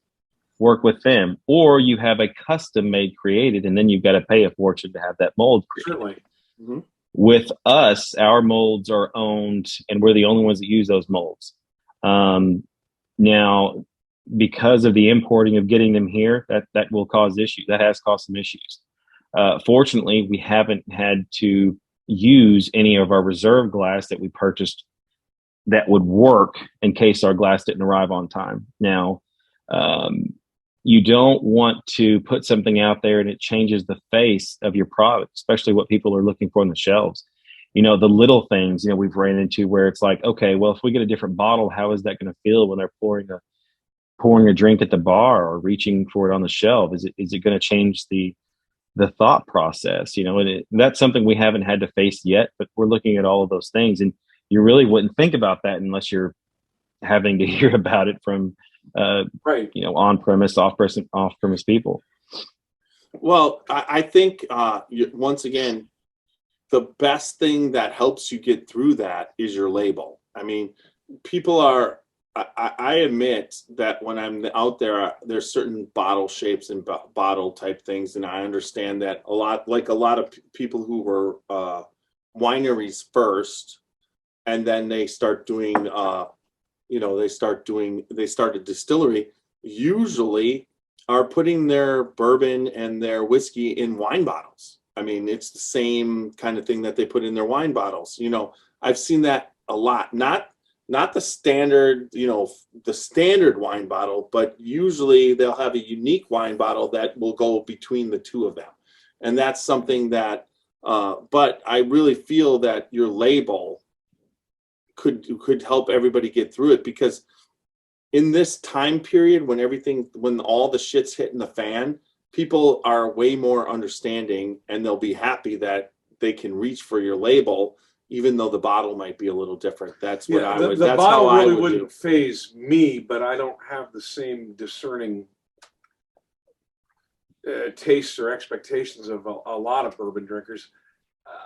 work with them, or you have a custom made created, and then you've got to pay a fortune to have that mold created. Certainly. Mm-hmm. With us, our molds are owned, and we're the only ones that use those molds. Now, because of the importing of getting them here, that will cause issues. That has caused some issues. Fortunately, we haven't had to use any of our reserve glass that we purchased that would work in case our glass didn't arrive on time. Now, you don't want to put something out there and it changes the face of your product, especially what people are looking for on the shelves. The little things, we've ran into where it's like, okay, well, if we get a different bottle, how is that going to feel when they're pouring a drink at the bar or reaching for it on the shelf? Is it going to change the thought process? And that's something we haven't had to face yet, but we're looking at all of those things. And you really wouldn't think about that unless you're having to hear about it from right. On-premise, off-premise people. Well, I think once again, the best thing that helps you get through that is your label. I mean, people are, I admit that when I'm out there, there's certain bottle shapes and bottle type things. And I understand that a lot of people who were wineries first, and then they start doing, they start a distillery, usually are putting their bourbon and their whiskey in wine bottles. I mean, it's the same kind of thing that they put in their wine bottles. I've seen that a lot. Not not the standard, the standard wine bottle, but usually they'll have a unique wine bottle that will go between the two of them. And that's something that, but I really feel that your label could help everybody get through it, because in this time period when all the shit's hitting the fan, people are way more understanding, and they'll be happy that they can reach for your label, even though the bottle might be a little different. That's what I would. The That's bottle how I really would wouldn't do. phase me, but I don't have the same discerning tastes or expectations of a lot of bourbon drinkers.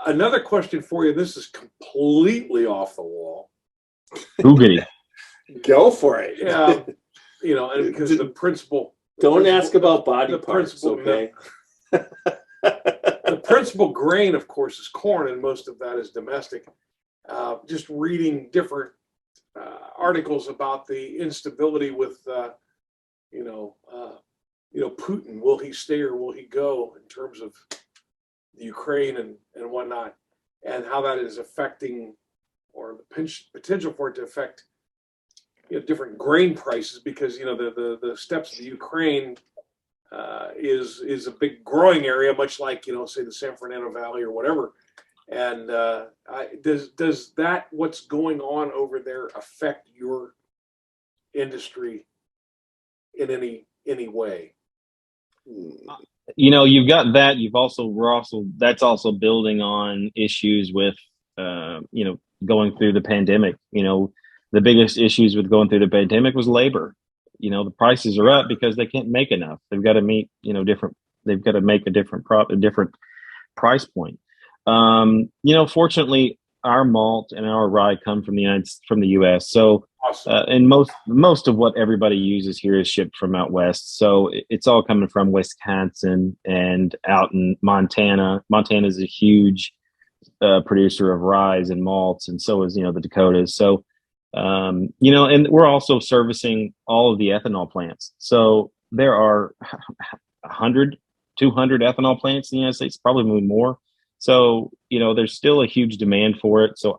Another question for you. This is completely off the wall. Oogity. Go for it. Yeah, and because the principal. Don't ask about body parts, principal, okay? The principal grain, of course, is corn, and most of that is domestic. Just reading different articles about the instability with, Putin. Will he stay or will he go in terms of the Ukraine and whatnot, and how that is affecting, or the potential for it to affect, different grain prices, because the steppes of the Ukraine is a big growing area, much like say the San Fernando Valley or whatever. And does that, what's going on over there, affect your industry in any way? You've got that. That's also building on issues with going through the pandemic. The biggest issues with going through the pandemic was labor. The prices are up because they can't make enough. They've got to meet, they've got to make a different price point. Fortunately, our malt and our rye come from the U.S. So, Awesome. And most of what everybody uses here is shipped from out west. So it's all coming from Wisconsin and out in Montana. Montana is a huge producer of rye and malts, and so is the Dakotas. So. And we're also servicing all of the ethanol plants. So there are 100, 200 ethanol plants in the United States, probably more. So, there's still a huge demand for it. So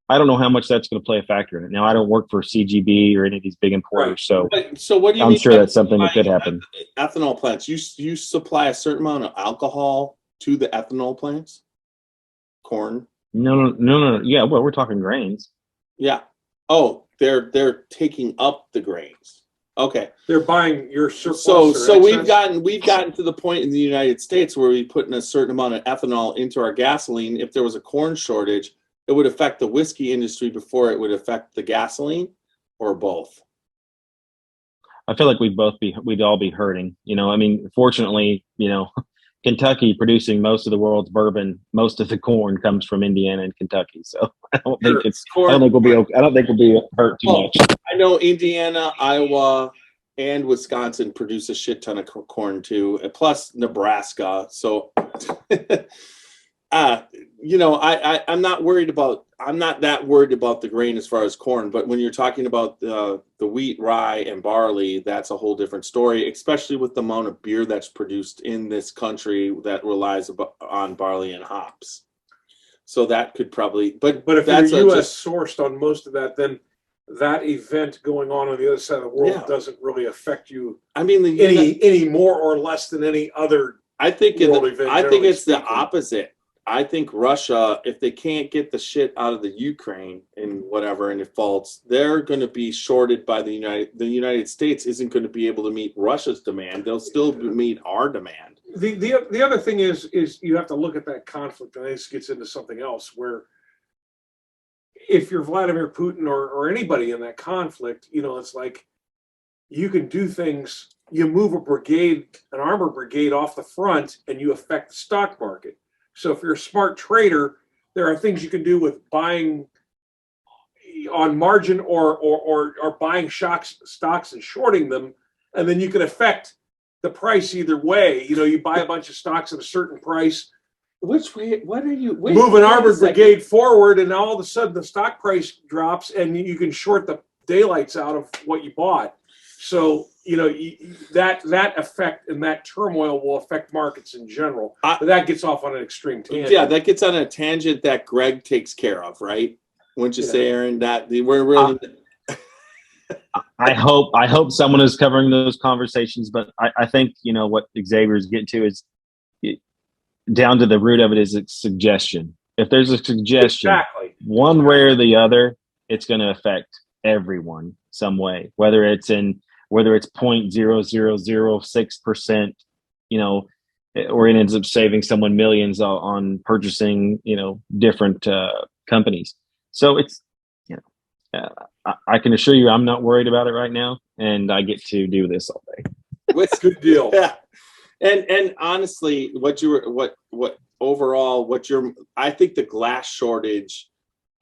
I don't know how much that's going to play a factor in it. Now, I don't work for CGB or any of these big importers. So, so what do you I'm mean sure that's something that could happen. Ethanol plants, you supply a certain amount of alcohol to the ethanol plants? Corn? No. Yeah, well, we're talking grains. Yeah. Oh, they're taking up the grains. Okay. They're buying your surplus. So we've gotten to the point in the United States where we put in a certain amount of ethanol into our gasoline. If there was a corn shortage, it would affect the whiskey industry before it would affect the gasoline, or both. I feel like we'd all be hurting. Fortunately, Kentucky producing most of the world's bourbon, most of the corn comes from Indiana and Kentucky. So I don't think we'll be okay. I don't think we'll be hurt too much. I know Indiana, Iowa, and Wisconsin produce a shit ton of corn too, plus Nebraska. So, I'm not that worried about the grain as far as corn. But when you're talking about the wheat, rye, and barley, that's a whole different story, especially with the amount of beer that's produced in this country that relies on barley and hops. So that could probably, but if that's you're U.S. sourced on most of that, then that event going on the other side of the world doesn't really affect you. I mean, any more or less than any other. I think it's speaking. the opposite. I think Russia, if they can't get the shit out of the Ukraine and whatever, and it faults, they're going to be shorted by the United States isn't going to be able to meet Russia's demand. They'll still meet our demand. The other thing is you have to look at that conflict, and this gets into something else, where if you're Vladimir Putin or anybody in that conflict, it's like you can do things. You move an armor brigade off the front, and you affect the stock market. So if you're a smart trader, there are things you can do with buying on margin or buying stocks and shorting them, and then you can affect the price either way. You buy a bunch of stocks at a certain price. Which way? What are you? Move an armored brigade forward, and all of a sudden the stock price drops, and you can short the daylights out of what you bought. So that effect and that turmoil will affect markets in general. But that gets off on an extreme tangent. Yeah, that gets on a tangent that Greg takes care of, right? Wouldn't you Yeah. say, Aaron, that we're really I hope someone is covering those conversations, but I think, you know, what Xavier is getting to is down to the root of it is it's suggestion. If there's a suggestion, Exactly. one way or the other, it's going to affect everyone some way, whether it's 0.0006%, you know, or it ends up saving someone millions on purchasing, you know, different companies. So it's, you know, I can assure you I'm not worried about it right now, and I get to do this all day. with Good deal. yeah. And honestly, I think the glass shortage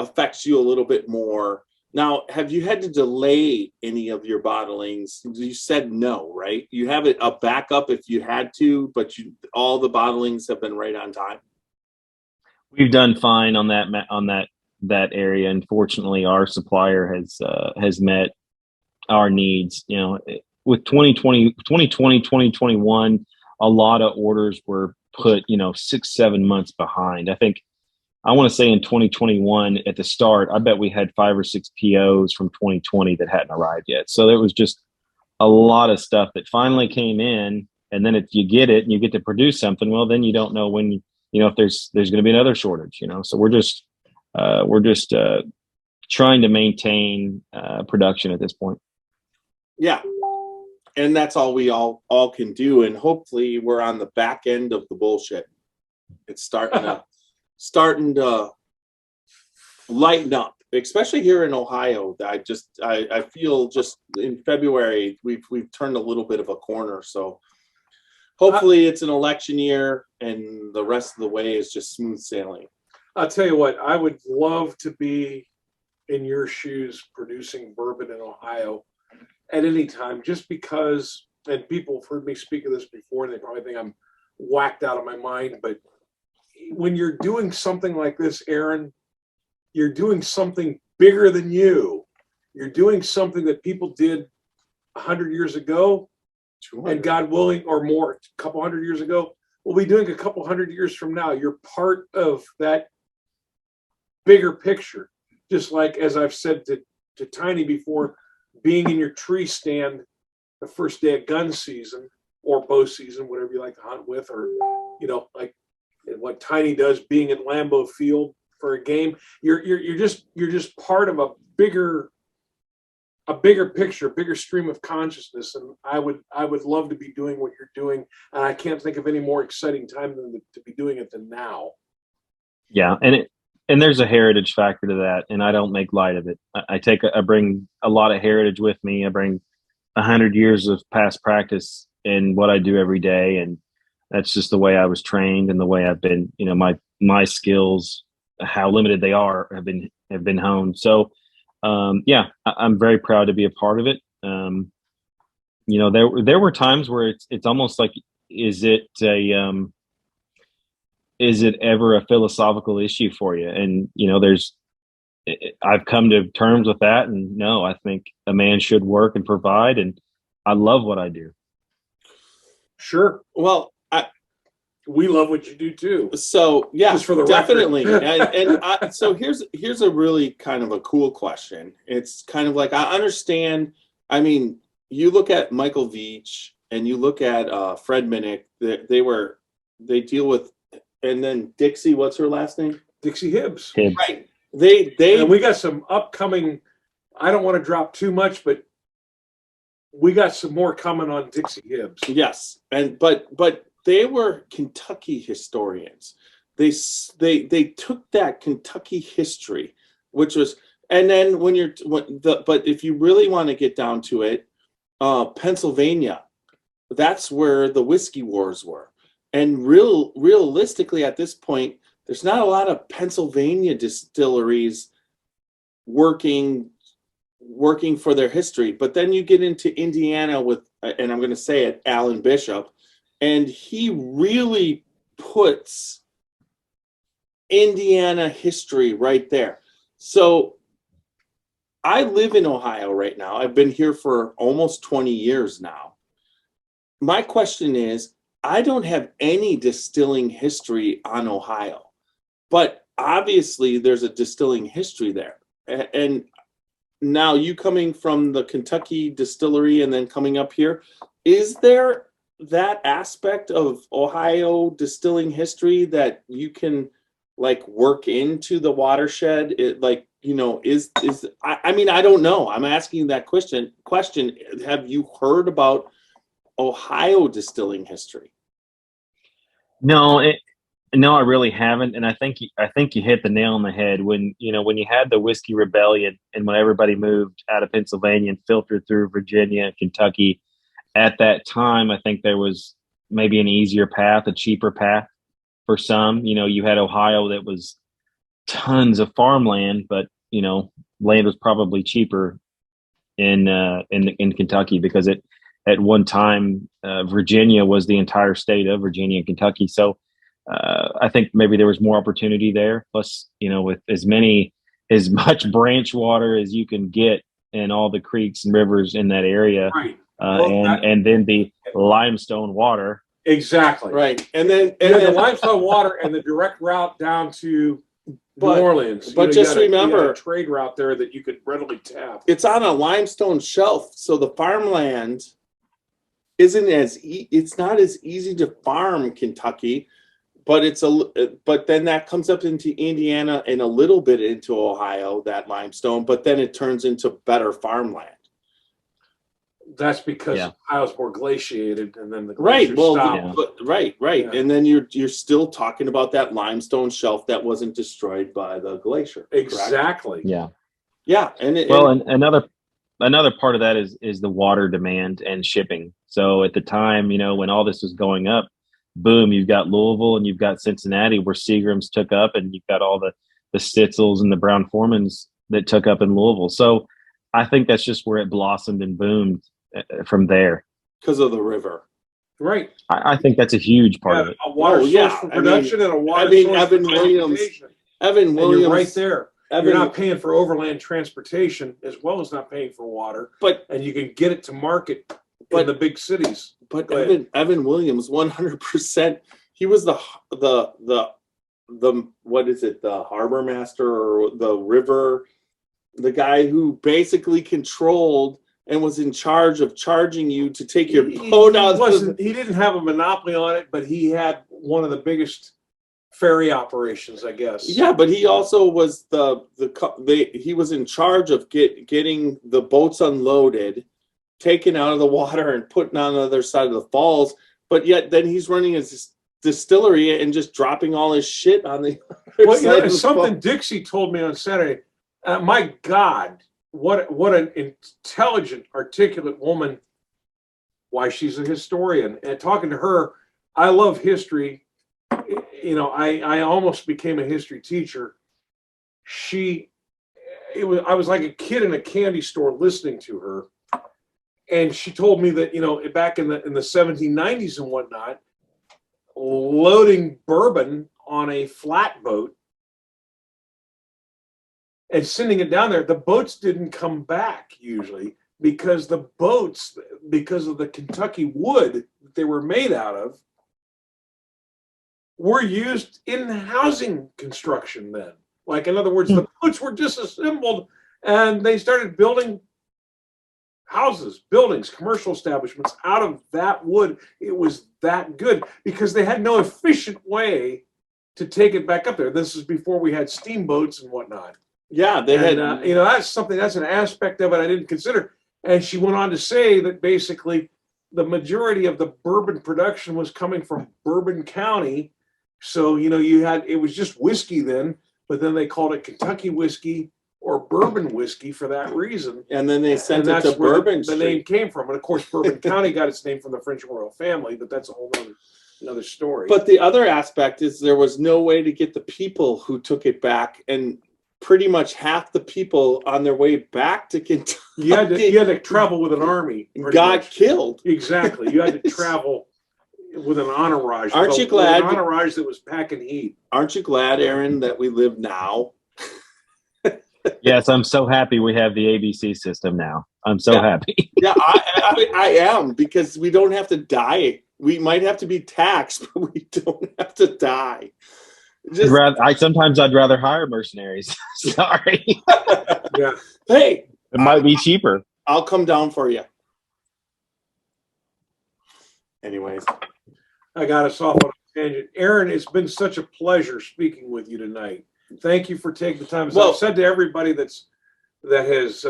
affects you a little bit more. Now, have you had to delay any of your bottlings? You said no, right? You have a backup if you had to, but all the bottlings have been right on time. We've done fine on that area. Unfortunately, our supplier has met our needs. You know, with 2020, 2021, a lot of orders were put, you know, 6-7 months behind. I want to say in 2021 at the start, I bet we had 5 or 6 POs from 2020 that hadn't arrived yet. So there was just a lot of stuff that finally came in. And then if you get it and you get to produce something, well, then you don't know when, you know, if there's going to be another shortage, you know. So we're just trying to maintain production at this point. Yeah. And that's all we all can do. And hopefully we're on the back end of the bullshit. It's starting to lighten up, especially here in Ohio. I feel just in February we've turned a little bit of a corner. So hopefully it's an election year and the rest of the way is just smooth sailing. I'll tell you what, I would love to be in your shoes producing bourbon in Ohio at any time, just because, and people have heard me speak of this before, and they probably think I'm whacked out of my mind, but when you're doing something like this, Aaron, you're doing something bigger than you. You're doing something that people did 100 years ago, 200. and God willing, or more, a couple hundred years ago, we'll be doing a couple hundred years from now. You're part of that bigger picture. Just like, as I've said to Tiny before, being in your tree stand the first day of gun season or bow season, whatever you like to hunt with, or, you know, like what Tiny does, being at Lambeau Field for a game. You're just part of a bigger picture, bigger stream of consciousness. And I would love to be doing what you're doing. And I can't think of any more exciting time than to be doing it than now. Yeah. And there's a heritage factor to that, and I don't make light of it. I bring a lot of heritage with me. I bring 100 years of past practice in what I do every day, and that's just the way I was trained and the way I've been. You know, my skills, how limited they are, have been honed. So, yeah, I'm very proud to be a part of it. You know, there were times where it's almost like, is it ever a philosophical issue for you? And, you know, I've come to terms with that. And no, I think a man should work and provide. And I love what I do. Sure. Well, We love what you do too. so yeah, Just for the definitely. record. So here's a really kind of a cool question. It's kind of like, I understand. I mean, you look at Michael Veach and you look at Fred Minnick. They deal with, and then Dixie. What's her last name? Dixie Hibbs. Right. They And we got some upcoming, I don't want to drop too much, but we got some more coming on Dixie Hibbs. Yes, but they were Kentucky historians. They took that Kentucky history, which was, and then but if you really want to get down to it, Pennsylvania, that's where the whiskey wars were. And realistically, at this point, there's not a lot of Pennsylvania distilleries working for their history. But then you get into Indiana with, and I'm going to say it, Alan Bishop, and he really puts Indiana history right there. So I live in Ohio right now. I've been here for almost 20 years now. My question is, I don't have any distilling history on Ohio, but obviously there's a distilling history there. and now you coming from the Kentucky distillery and then coming up here, is there that aspect of Ohio distilling history that you can like work into the watershed? It, like, you know, I mean, I don't know. I'm asking that question. Have you heard about Ohio distilling history? No, no, I really haven't. And I think you hit the nail on the head when you had the Whiskey Rebellion and when everybody moved out of Pennsylvania and filtered through Virginia and Kentucky. At that time, I think there was maybe an easier path, a cheaper path for some. You know, you had Ohio that was tons of farmland, but land was probably cheaper in Kentucky because at one time Virginia was the entire state of Virginia and Kentucky. So I think maybe there was more opportunity there. Plus, with as much branch water as you can get in all the creeks and rivers in that area, Right. and then the limestone water. Exactly. Right. And then the limestone water and the direct route down to New Orleans. But just remember, you had a trade route there that you could readily tap. It's on a limestone shelf, so the farmland isn't it's not as easy to farm Kentucky, but but then that comes up into Indiana and a little bit into Ohio, that limestone, but then it turns into better farmland. That's because Ohio's more glaciated, and then the right. glaciers Well, stop. right, Yeah. and then you're still talking about that limestone shelf that wasn't destroyed by the glacier. Exactly. Yeah. Yeah, and another part of that is the water demand and shipping. So at the time, when all this was going up, boom, you've got Louisville and you've got Cincinnati where Seagram's took up, and you've got all the Stitzels and the Brown Formans that took up in Louisville. So I think that's just where it blossomed and boomed from there. Because of the river. Right. I think that's a huge part of it. A water source for production and a water source Evan for Williams. transportation. Evan Williams. And you're right there. Evan, you're not paying for overland transportation as well as not paying for water. And you can get it to market in the big cities. But Evan Williams, 100%. He was the what is it? The harbor master or the river, the guy who basically controlled and was in charge of charging you to take your boat out. He didn't have a monopoly on it, but he had one of the biggest ferry operations, I guess. Yeah, but he also was he was in charge of getting the boats unloaded, taken out of the water, and putting on the other side of the falls. But yet, then he's running his distillery and just dropping all his shit on the other side of the something Dixie told me on Saturday. My God, what an intelligent, articulate woman. Why, she's a historian. And talking to her, I love history. I almost became a history teacher. I was like a kid in a candy store listening to her. And she told me that, back in the 1790s and whatnot, loading bourbon on a flatboat and sending it down there, the boats didn't come back usually because of the Kentucky wood that they were made out of, were used in housing construction then. Like, in other words, the boats were disassembled and they started building houses, buildings, commercial establishments out of that wood. It was that good because they had no efficient way to take it back up there. This is before we had steamboats and whatnot. Yeah, they had. That's an aspect of it I didn't consider. And she went on to say that basically the majority of the bourbon production was coming from Bourbon County. So, it was just whiskey then, but then they called it Kentucky whiskey or bourbon whiskey for that reason. And then they sent it to Bourbon Street. The name came from. And of course, Bourbon County got its name from the French royal family, but that's a whole another story. But the other aspect is there was no way to get the people who took it back, and pretty much half the people on their way back to Kentucky. You had to travel with an army. Got killed. Exactly. You had to travel with an entourage. Aren't you glad? An entourage that was packing heat. Aren't you glad, Aaron, that we live now? Yes, I'm so happy we have the ABC system now. I'm so happy. Yeah, I am, because we don't have to die. We might have to be taxed, but we don't have to die. Just Sometimes I'd rather hire mercenaries. Sorry, Yeah. hey, it might be cheaper. I'll come down for you. Anyways, I got us off on a tangent. Aaron, it's been such a pleasure speaking with you tonight. Thank you for taking the time. As I've said to everybody that has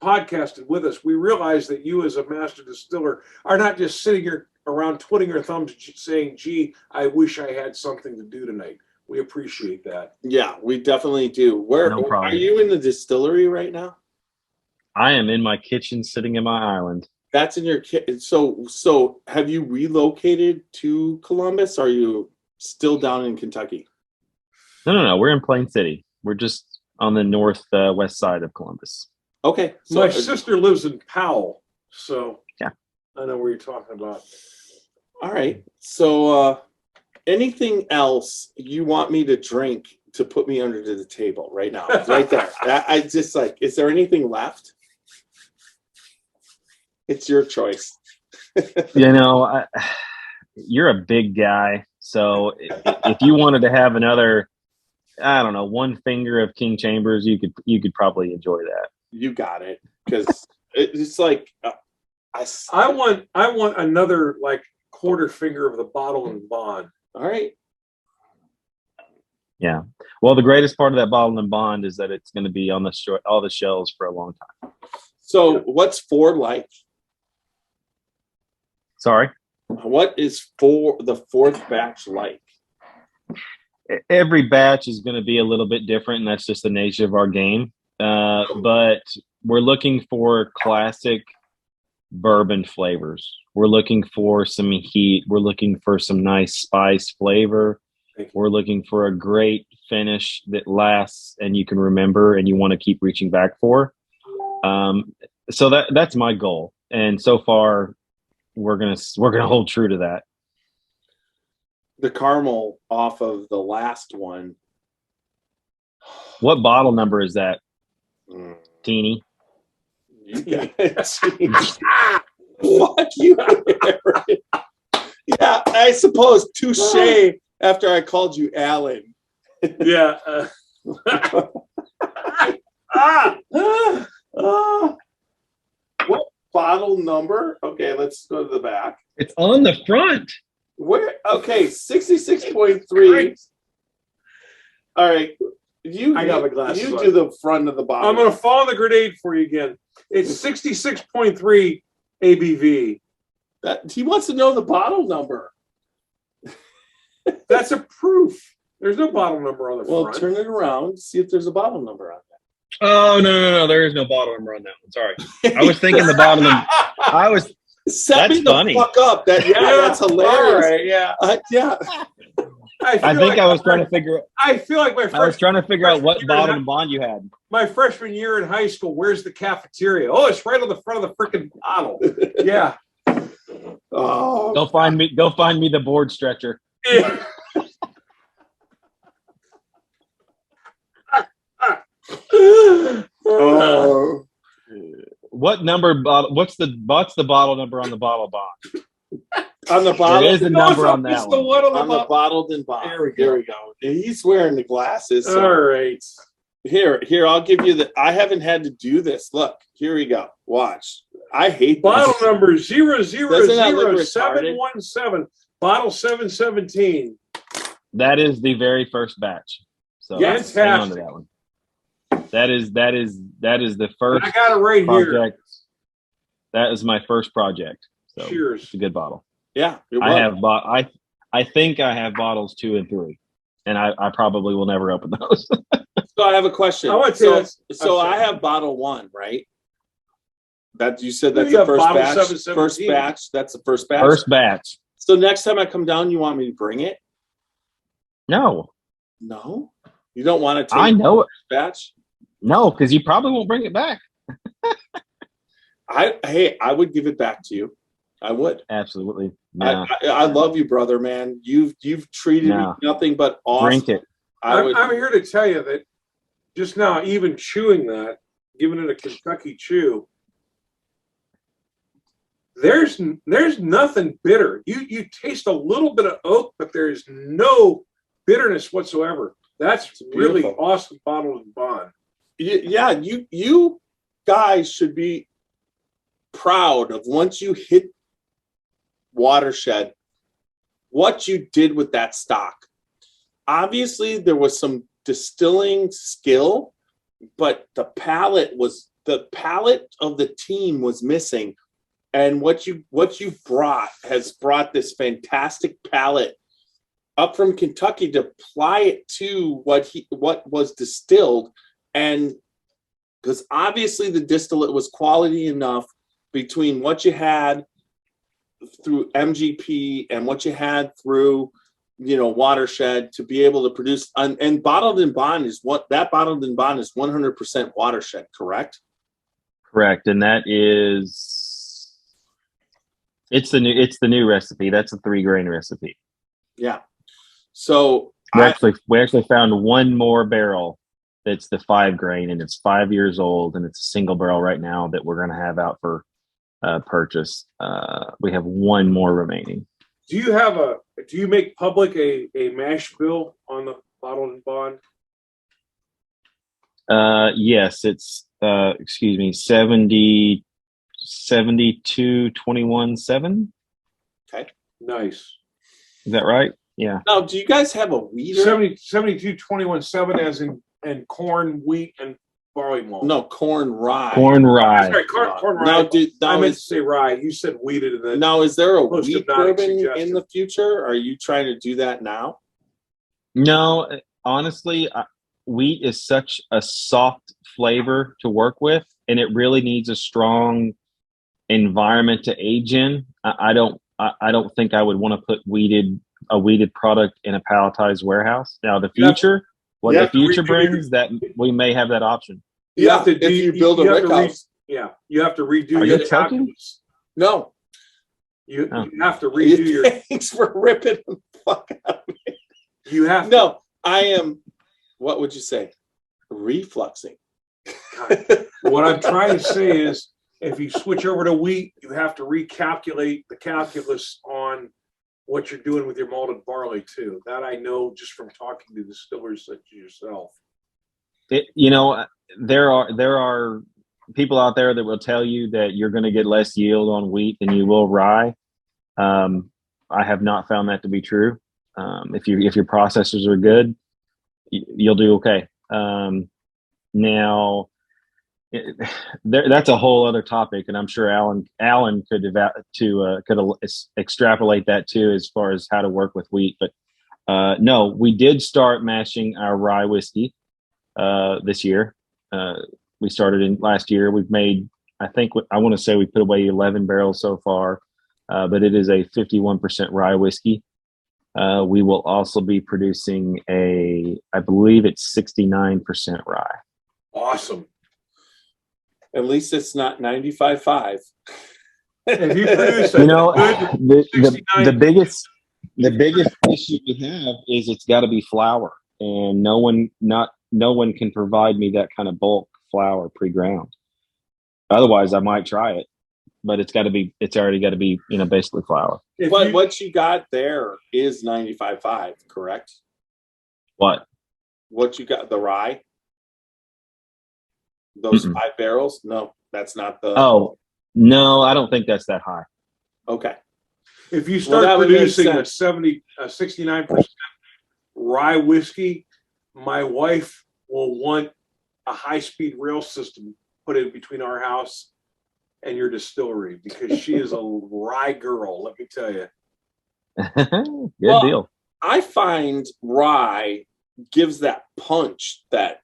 podcasted with us, we realize that you as a master distiller are not just sitting here around twiddling your thumbs saying, gee, I wish I had something to do tonight. We appreciate that. yeah, we definitely do. Where No problem. are you in the distillery right now? I am in my kitchen, sitting in my island. That's in your kit. So have you relocated to Columbus? Or are you still down in Kentucky? No. We're in Plain City. We're just on the northwest side of Columbus. Okay. So My sister lives in Powell, so yeah, I know where you're talking about. all right. So anything else you want me to drink to put me under the table right now? Right there. I just like, is there anything left? It's your choice. You're a big guy. So if you wanted to have another, I don't know, one finger of King Chambers, you could probably enjoy that. You got it. Because it's like, I want another like quarter finger of the bottle and bond. all right. Yeah. Well, the greatest part of that bottle and bond is that it's going to be on all the shelves for a long time. So what's 4 like? Sorry. What is the 4th batch like? Every batch is going to be a little bit different, and that's just the nature of our game. But we're looking for classic bourbon flavors. We're looking for some heat. We're looking for some nice spice flavor. We're looking for a great finish that lasts and you can remember and you want to keep reaching back for. So that's my goal. And so far, we're gonna hold true to that. The caramel off of the last one. What bottle number is that, Teeny? You got it. Fuck you, Aaron. Yeah, I suppose touche after I called you Alan. Yeah. What bottle number? Okay, let's go to the back. It's on the front. Where? Okay, 66.3. All right. I got my glasses You on. do the front of the bottle. I'm going to fall on the grenade for you again. It's 66.3 ABV. He wants to know the bottle number. That's a proof. There's no bottle number on the Well, front. turn it around. See if there's a bottle number on Oh no! There is no bottle number on that one. Sorry, I was thinking the bottle number. Set me That's the funny. fuck up. That's hilarious. All right, yeah. Yeah. I think I was trying to figure. I feel like I was trying to figure out what bottle and bond you had. my freshman year in high school. Where's the cafeteria? Oh, it's right on the front of the freaking bottle. Yeah. Oh. Go find me the board stretcher. Yeah. Oh. What number bottle? What's the bottle number on the bottle bond? On the There bottle. is a number on that It's the one. one on On the the bottled and bond. There we we go. He's wearing the glasses. So. All right. Here, I'll give you I haven't had to do this. Look, here we go. Watch. I hate Bottle this. number Doesn't that look retarded? 0000717. Bottle 717. That is the very first batch. So Yes. hang on to that one. That is the first I got it right here. project. That is my first project. So Cheers. it's a good bottle. Yeah. I think I have bottles 2 and 3, and I probably will never open those. So I have a question. I want to tell you this. So I'm I sorry. have bottle 1, right? That you said No, that's you the have first bottle batch. 717. First batch. That's the first batch. First batch. So next time I come down, you want me to bring it? No, No. You don't want to take I know it. the first batch? No, because you probably won't bring it back. I would give it back to you. I would. Absolutely. No. I love you, brother, man. You've treated No. me nothing but awesome. Drink it. I'm here to tell you that just now, even chewing that, giving it a Kentucky chew, there's nothing bitter. You taste a little bit of oak, but there's no bitterness whatsoever. That's really beautiful. awesome bottled and bond. Yeah, you guys should be proud of once you hit Watershed, what you did with that stock. Obviously, there was some distilling skill, but the palate of the team was missing. And what you has brought this fantastic palate up from Kentucky to apply it to what was distilled. And because obviously the distillate was quality enough between what you had through MGP and what you had through, Watershed to be able to produce, and bottled and bond is 100% Watershed, correct? Correct. And that is, it's the new recipe. That's a 3 grain recipe. Yeah. So We actually found one more barrel that's the 5 grain, and it's 5 years old, and it's a single barrel right now that we're going to have out for purchase. We have one more remaining. Do you make public a mash bill on the bottled and bond? Yes, it's 72-21-7. Okay. Nice. Is that right? Yeah. Now, do you guys have a weeder? 72-21-7 as in corn, wheat, and barley malt. No, corn rye. Corn rye. Sorry, corn rye. Now, I meant to say rye. You said wheated, and then now, is there a Most wheat hypnotic bourbon suggestion. in the future? Are you trying to do that now? No, honestly, wheat is such a soft flavor to work with, and it really needs a strong environment to age in. I don't think I would want to put a wheated product in a palletized warehouse. Now, the future, what the future brings, that we may have that option. You have to if you build a rick house. Yeah, you have to redo Are your you joking? calculus. No. You have to redo your. Thanks for ripping the fuck out of me. You have to. No, I am. What would you say? Refluxing. What I'm trying to say is, if you switch over to wheat, you have to recalculate the calculus on what you're doing with your malted barley too. That I know just from talking to distillers such as yourself. There are people out there that will tell you that you're going to get less yield on wheat than you will rye. I have not found that to be true. If your processors are good, you'll do okay. Now, that's a whole other topic, and I'm sure Alan could extrapolate that too, as far as how to work with wheat. But no, we did start mashing our rye whiskey this year. We started in last year. We've made, I want to say we put away 11 barrels so far, but it is a 51% rye whiskey. We will also be producing I believe it's 69% rye. Awesome. At least it's not 95.5. If you produce the biggest issue we have is it's got to be flour, and no one can provide me that kind of bulk flour pre-ground. Otherwise, I might try it, but it's already got to be basically flour. But what you got there is 95.5, correct? What you got, the rye? Those 5 barrels? No, that's not the. Oh, no, I don't think that's that high. Okay. If you start producing a 69% rye whiskey, my wife will want a high-speed rail system put in between our house and your distillery, because she is a rye girl, let me tell you. Good deal. I find rye gives that punch, that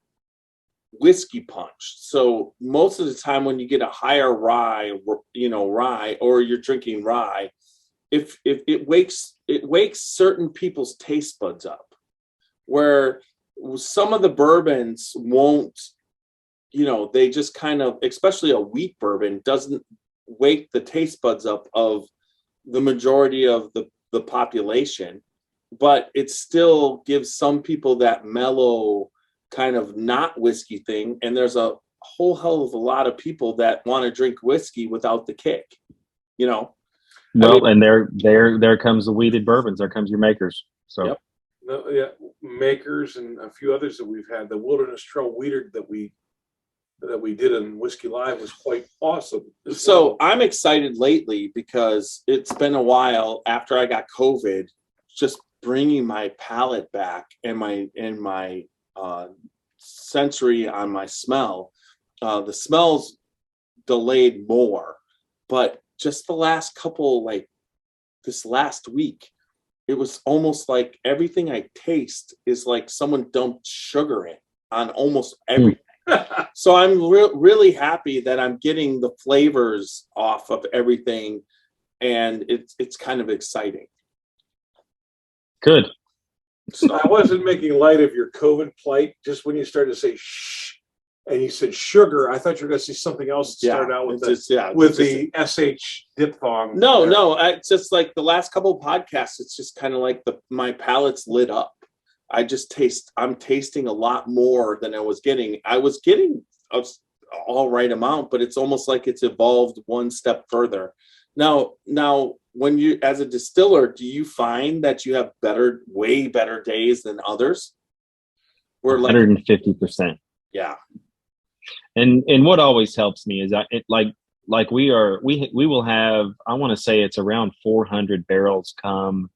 whiskey punch. So most of the time when you get a higher rye, or you're drinking rye, if it wakes certain people's taste buds up, where some of the bourbons won't, they just kind of, especially a wheat bourbon, doesn't wake the taste buds up of the majority of the population, but it still gives some people that mellow kind of not whiskey thing. And there's a whole hell of a lot of people that want to drink whiskey without the kick, Well, and there comes the wheated bourbons. There comes your makers. So. Yep. No, yeah, Makers and a few others that we've had. The Wilderness Trail Weeder that we did in Whiskey Live was quite awesome. So I'm excited lately because it's been a while after I got COVID, just bringing my palate back and my sensory on my smell. The smells delayed more, but just the last couple, like this last week, it was almost like everything I taste is like someone dumped sugar in on almost everything. So I'm really happy that I'm getting the flavors off of everything, and it's kind of exciting. Good. So I wasn't making light of your COVID plight. Just when you started to say shh, and you said sugar, I thought you were going to say something else. That started out with the SH diphthong. No, it's just like the last couple of podcasts. It's just kind of like my palate's lit up. I'm tasting a lot more than I was getting. I was getting all right amount, but it's almost like it's evolved one step further. Now, when you, as a distiller, do you find that you have way better days than others? We're 150%. Yeah. And what always helps me is we will have, I want to say it's around 400 barrels come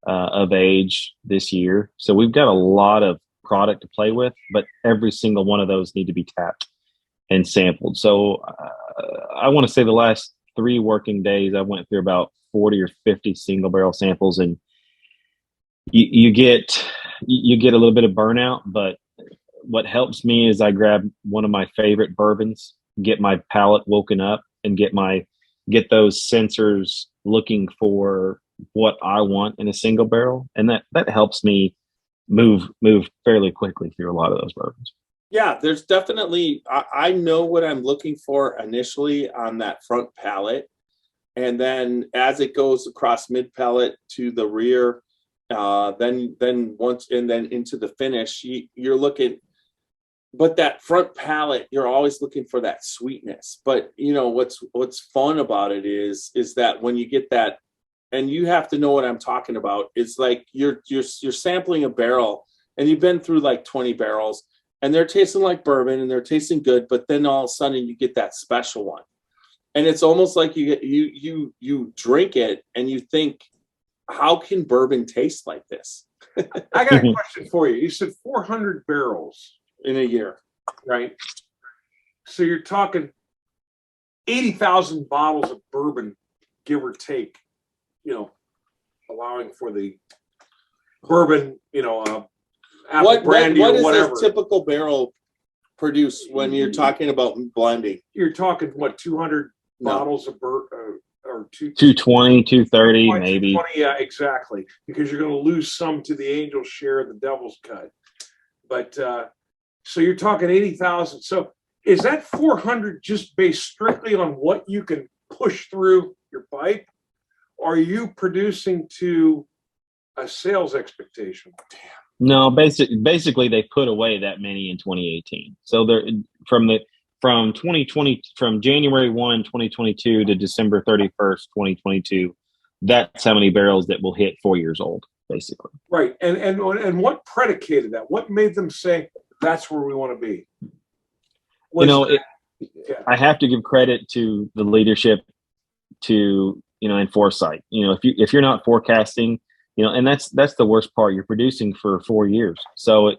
of age this year. So we've got a lot of product to play with, but every single one of those need to be tapped and sampled. So I want to say the last 3 working days, I went through about 40 or 50 single barrel samples, and you get a little bit of burnout, but what helps me is I grab one of my favorite bourbons, get my palate woken up, and get those sensors looking for what I want in a single barrel, and that helps me move fairly quickly through a lot of those bourbons. Yeah, there's definitely, I know what I'm looking for initially on that front palate, and then as it goes across mid palate to the rear, then into the finish, you're looking. But that front palate, you're always looking for that sweetness. But you know what's fun about it is that when you get that, and you have to know what I'm talking about. It's like you're sampling a barrel, and you've been through like 20 barrels, and they're tasting like bourbon, and they're tasting good. But then all of a sudden, you get that special one, and it's almost like you drink it, and you think, how can bourbon taste like this? I got a question for you. You said 400 barrels. In a year, right? So you're talking 80,000 bottles of bourbon, give or take, allowing for the bourbon, apple brandy or whatever. What does a typical barrel produce when you're talking about blending? You're talking what, 200 bottles of bourbon, or 220, 230, maybe. 220, yeah, exactly. Because you're going to lose some to the angel's share of the devil's cut. But so you're talking 80,000. So is that 400 just based strictly on what you can push through your pipe? Or are you producing to a sales expectation? No, basically they put away that many in 2018. So they're from 2020, from January 1, 2022 to December 31st, 2022. That's how many barrels that will hit 4 years old, basically. Right. And what predicated that? What made them say that's where we want to be? I have to give credit to the leadership, and foresight. If you're not forecasting, and that's the worst part. You're producing for 4 years, so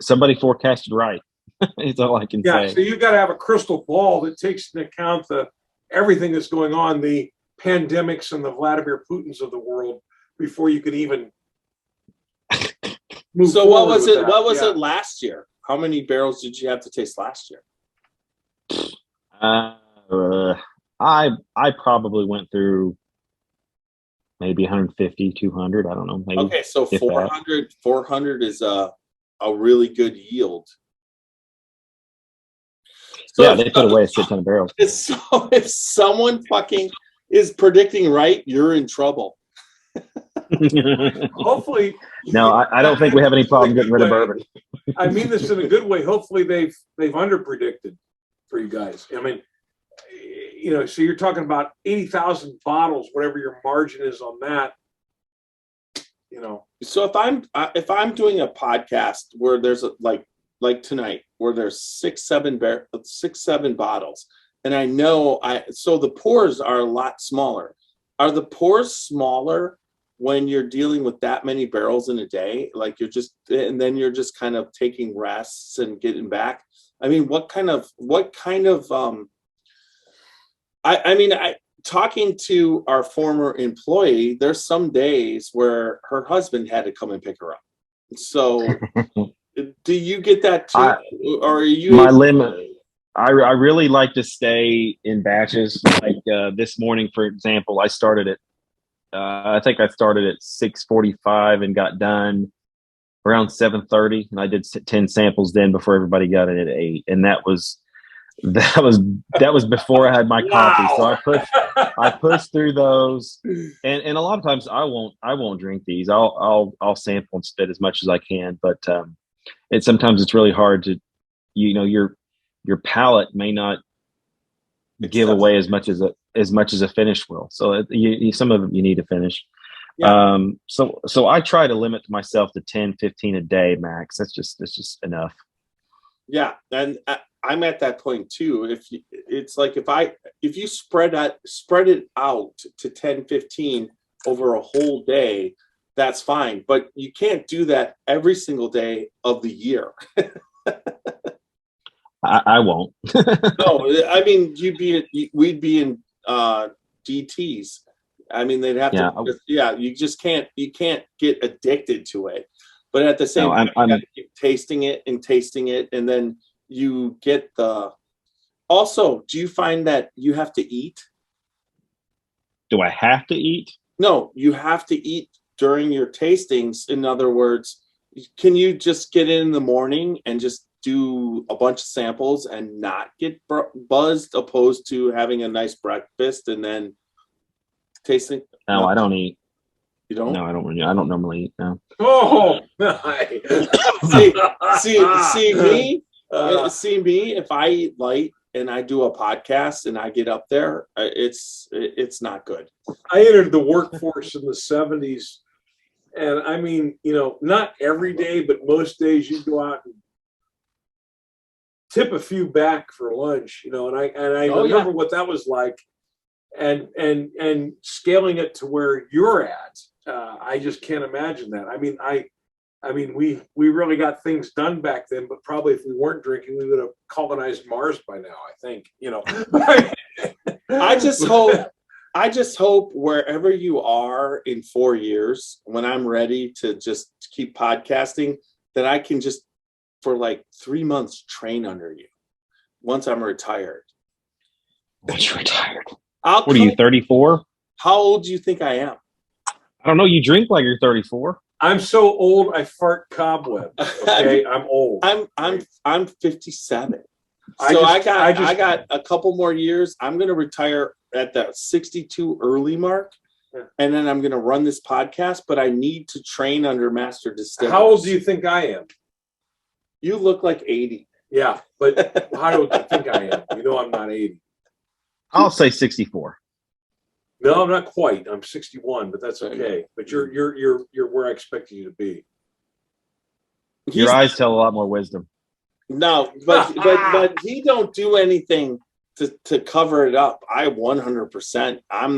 somebody forecasted right. That's all I can say. Yeah, so you've got to have a crystal ball that takes into account everything that's going on, the pandemics and the Vladimir Putins of the world, before you can even move. So what was it? What was it last year? How many barrels did you have to taste last year? I probably went through maybe 150, 200. I don't know. Maybe. Okay, so 400 is a really good yield. So yeah, they put away a shit ton of barrels. So if someone fucking is predicting right, you're in trouble. Hopefully. No, I don't think we have any problem getting rid of bourbon. I mean this in a good way. Hopefully they've underpredicted for you guys. I mean, so you're talking about 80,000 bottles, whatever your margin is on that. you know. So if I'm doing a podcast where there's like tonight where there's 6-7 bottles, and I know so the pours are a lot smaller. Are the pours smaller when you're dealing with that many barrels in a day? Like and then you're just kind of taking rests and getting back. I mean, what kind of talking to our former employee, there's some days where her husband had to come and pick her up. So do you get that too? Or are you my limit? I really like to stay in batches. Like this morning, for example, I started at I think I started at 6:45 and got done around 7:30, and I did 10 samples then before everybody got in at 8, and that was before I had my coffee. So I pushed through those, and a lot of times I won't drink these. I'll sample and spit as much as I can, but sometimes it's really hard to, your palate may not give away as much as a finish will. So some of them you need to finish. Yeah. So I try to limit myself to 10, 15 a day max. That's just enough. Yeah, and I'm at that point too. If you spread it out to 10, 15 over a whole day, that's fine. But you can't do that every single day of the year. I won't. No, I mean we'd be in DTs. I mean they'd have to. Yeah, you just can't. You can't get addicted to it. But at the same time, you gotta keep tasting it, and then you get the. Also, do you find that you have to eat? Do I have to eat? No, you have to eat during your tastings. In other words, can you just get in the morning and just do a bunch of samples and not get buzzed, opposed to having a nice breakfast and then tasting? No, I don't eat. You don't? No, I don't normally eat. No. Oh, nice. see me. See me. If I eat light and I do a podcast and I get up there, it's not good. I entered the workforce in the 70s, and I mean, not every day, but most days you go out and tip a few back for lunch, and I remember what that was like, and scaling it to where you're at. I just can't imagine that. I mean, we really got things done back then, but probably if we weren't drinking, we would have colonized Mars by now, I think, I just hope wherever you are in 4 years, when I'm ready to just keep podcasting, that I can just for like 3 months train under you once I'm retired. Once you're retired. What are you, 34? How old do you think I am? I don't know. You drink like you're 34. I'm so old I fart cobwebs. Okay, I'm old. I'm 57. So I got a couple more years. I'm going to retire at the 62 early mark, and then I'm going to run this podcast. But I need to train under master distillers. How old do you think I am? You look like 80. Yeah, but how do you think I am? I'm not 80. I'll say 64. No, I'm not quite. I'm 61, but that's okay. But you're where I expected you to be. Your eyes tell a lot more wisdom. No, but he don't do anything to cover it up. I 100%. I'm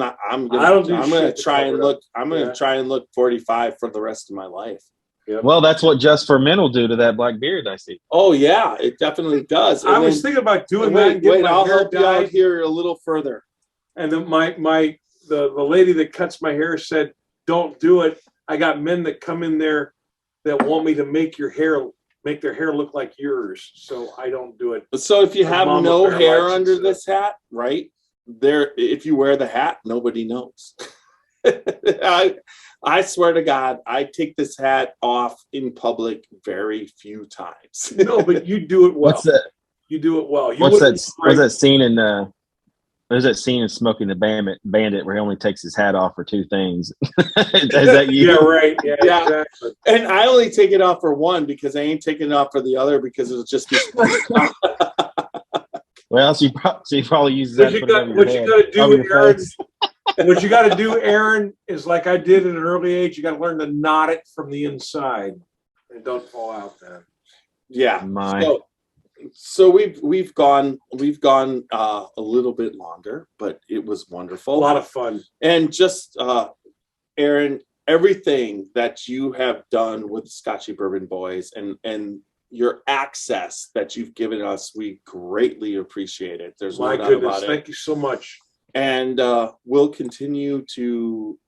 gonna try and look 45 for the rest of my life. Yep. Well, that's what Just for Men will do to that black beard I see. Oh yeah, it definitely does. I was thinking about doing that. Wait, I'll help you out here a little further. And then the lady that cuts my hair said, "Don't do it. I got men that come in there that want me to make their hair look like yours, so I don't do it." So if you have no hair under this hat, right there, if you wear the hat, nobody knows. I swear to God, I take this hat off in public very few times. No, but you do it well. What's that? You do it well. What's that scene in There's that scene in Smoking the Bandit where he only takes his hat off for two things. Is that you? Yeah, right. Yeah, exactly. And I only take it off for one because I ain't taking it off for the other because it'll just be. Well, so you probably use that. What you got to do, Aaron? What you got to do, Aaron, is like I did at an early age. You got to learn to knot it from the inside, and don't fall out. Then, Yeah. My. So we've gone a little bit longer, but it was a wonderful. lot of fun. And just Aaron, everything that you have done with Scotchy Bourbon Boys and your access that you've given us, we greatly appreciate it. There's My no doubt goodness, about it. thank you so much. And we'll continue to.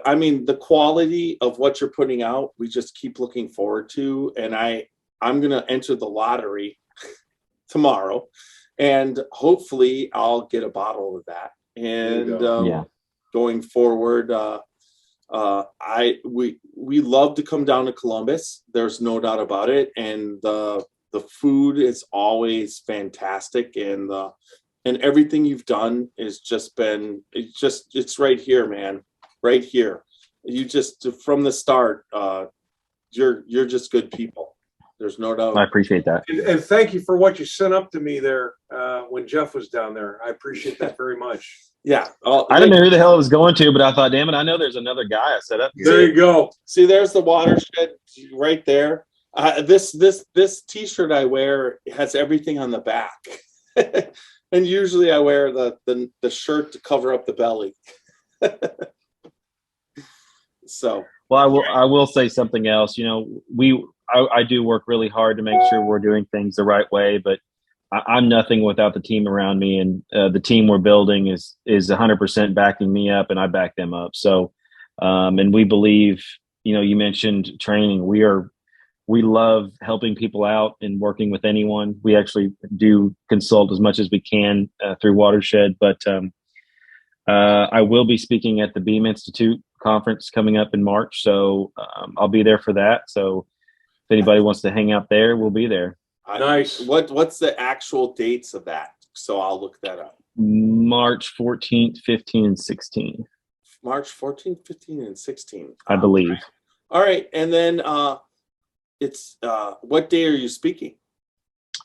I mean, the quality of what you're putting out, we just keep looking forward to. And I'm gonna enter the lottery tomorrow, and hopefully I'll get a bottle of that. And going forward, we love to come down to Columbus. There's no doubt about it, and the food is always fantastic, and everything you've done is just been it's right here, man, right here. You just from the start, you're just good people. There's no doubt. I appreciate that. And thank you for what you sent up to me there when Jeff was down there. I appreciate that very much. Yeah. I didn't know who the hell it was going to, but I thought, damn it, I know there's another guy I set up here. There you go. See, there's the Watershed right there. This T-shirt I wear has everything on the back, and usually I wear the shirt to cover up the belly. So. Well, I will say something else. You know, I do work really hard to make sure we're doing things the right way, but I'm nothing without the team around me, and the team we're building is 100% backing me up, and I back them up. So, and we believe, you know, you mentioned training. We love helping people out and working with anyone. We actually do consult as much as we can through Watershed, but I will be speaking at the Beam Institute conference coming up in March. So I'll be there for that. So if anybody wants to hang out there, we'll be there. Nice. What's the actual dates of that? So I'll look that up. March 14th, 15, and 16. March 14th, 15, and 16. I believe. All right. And then it's what day are you speaking?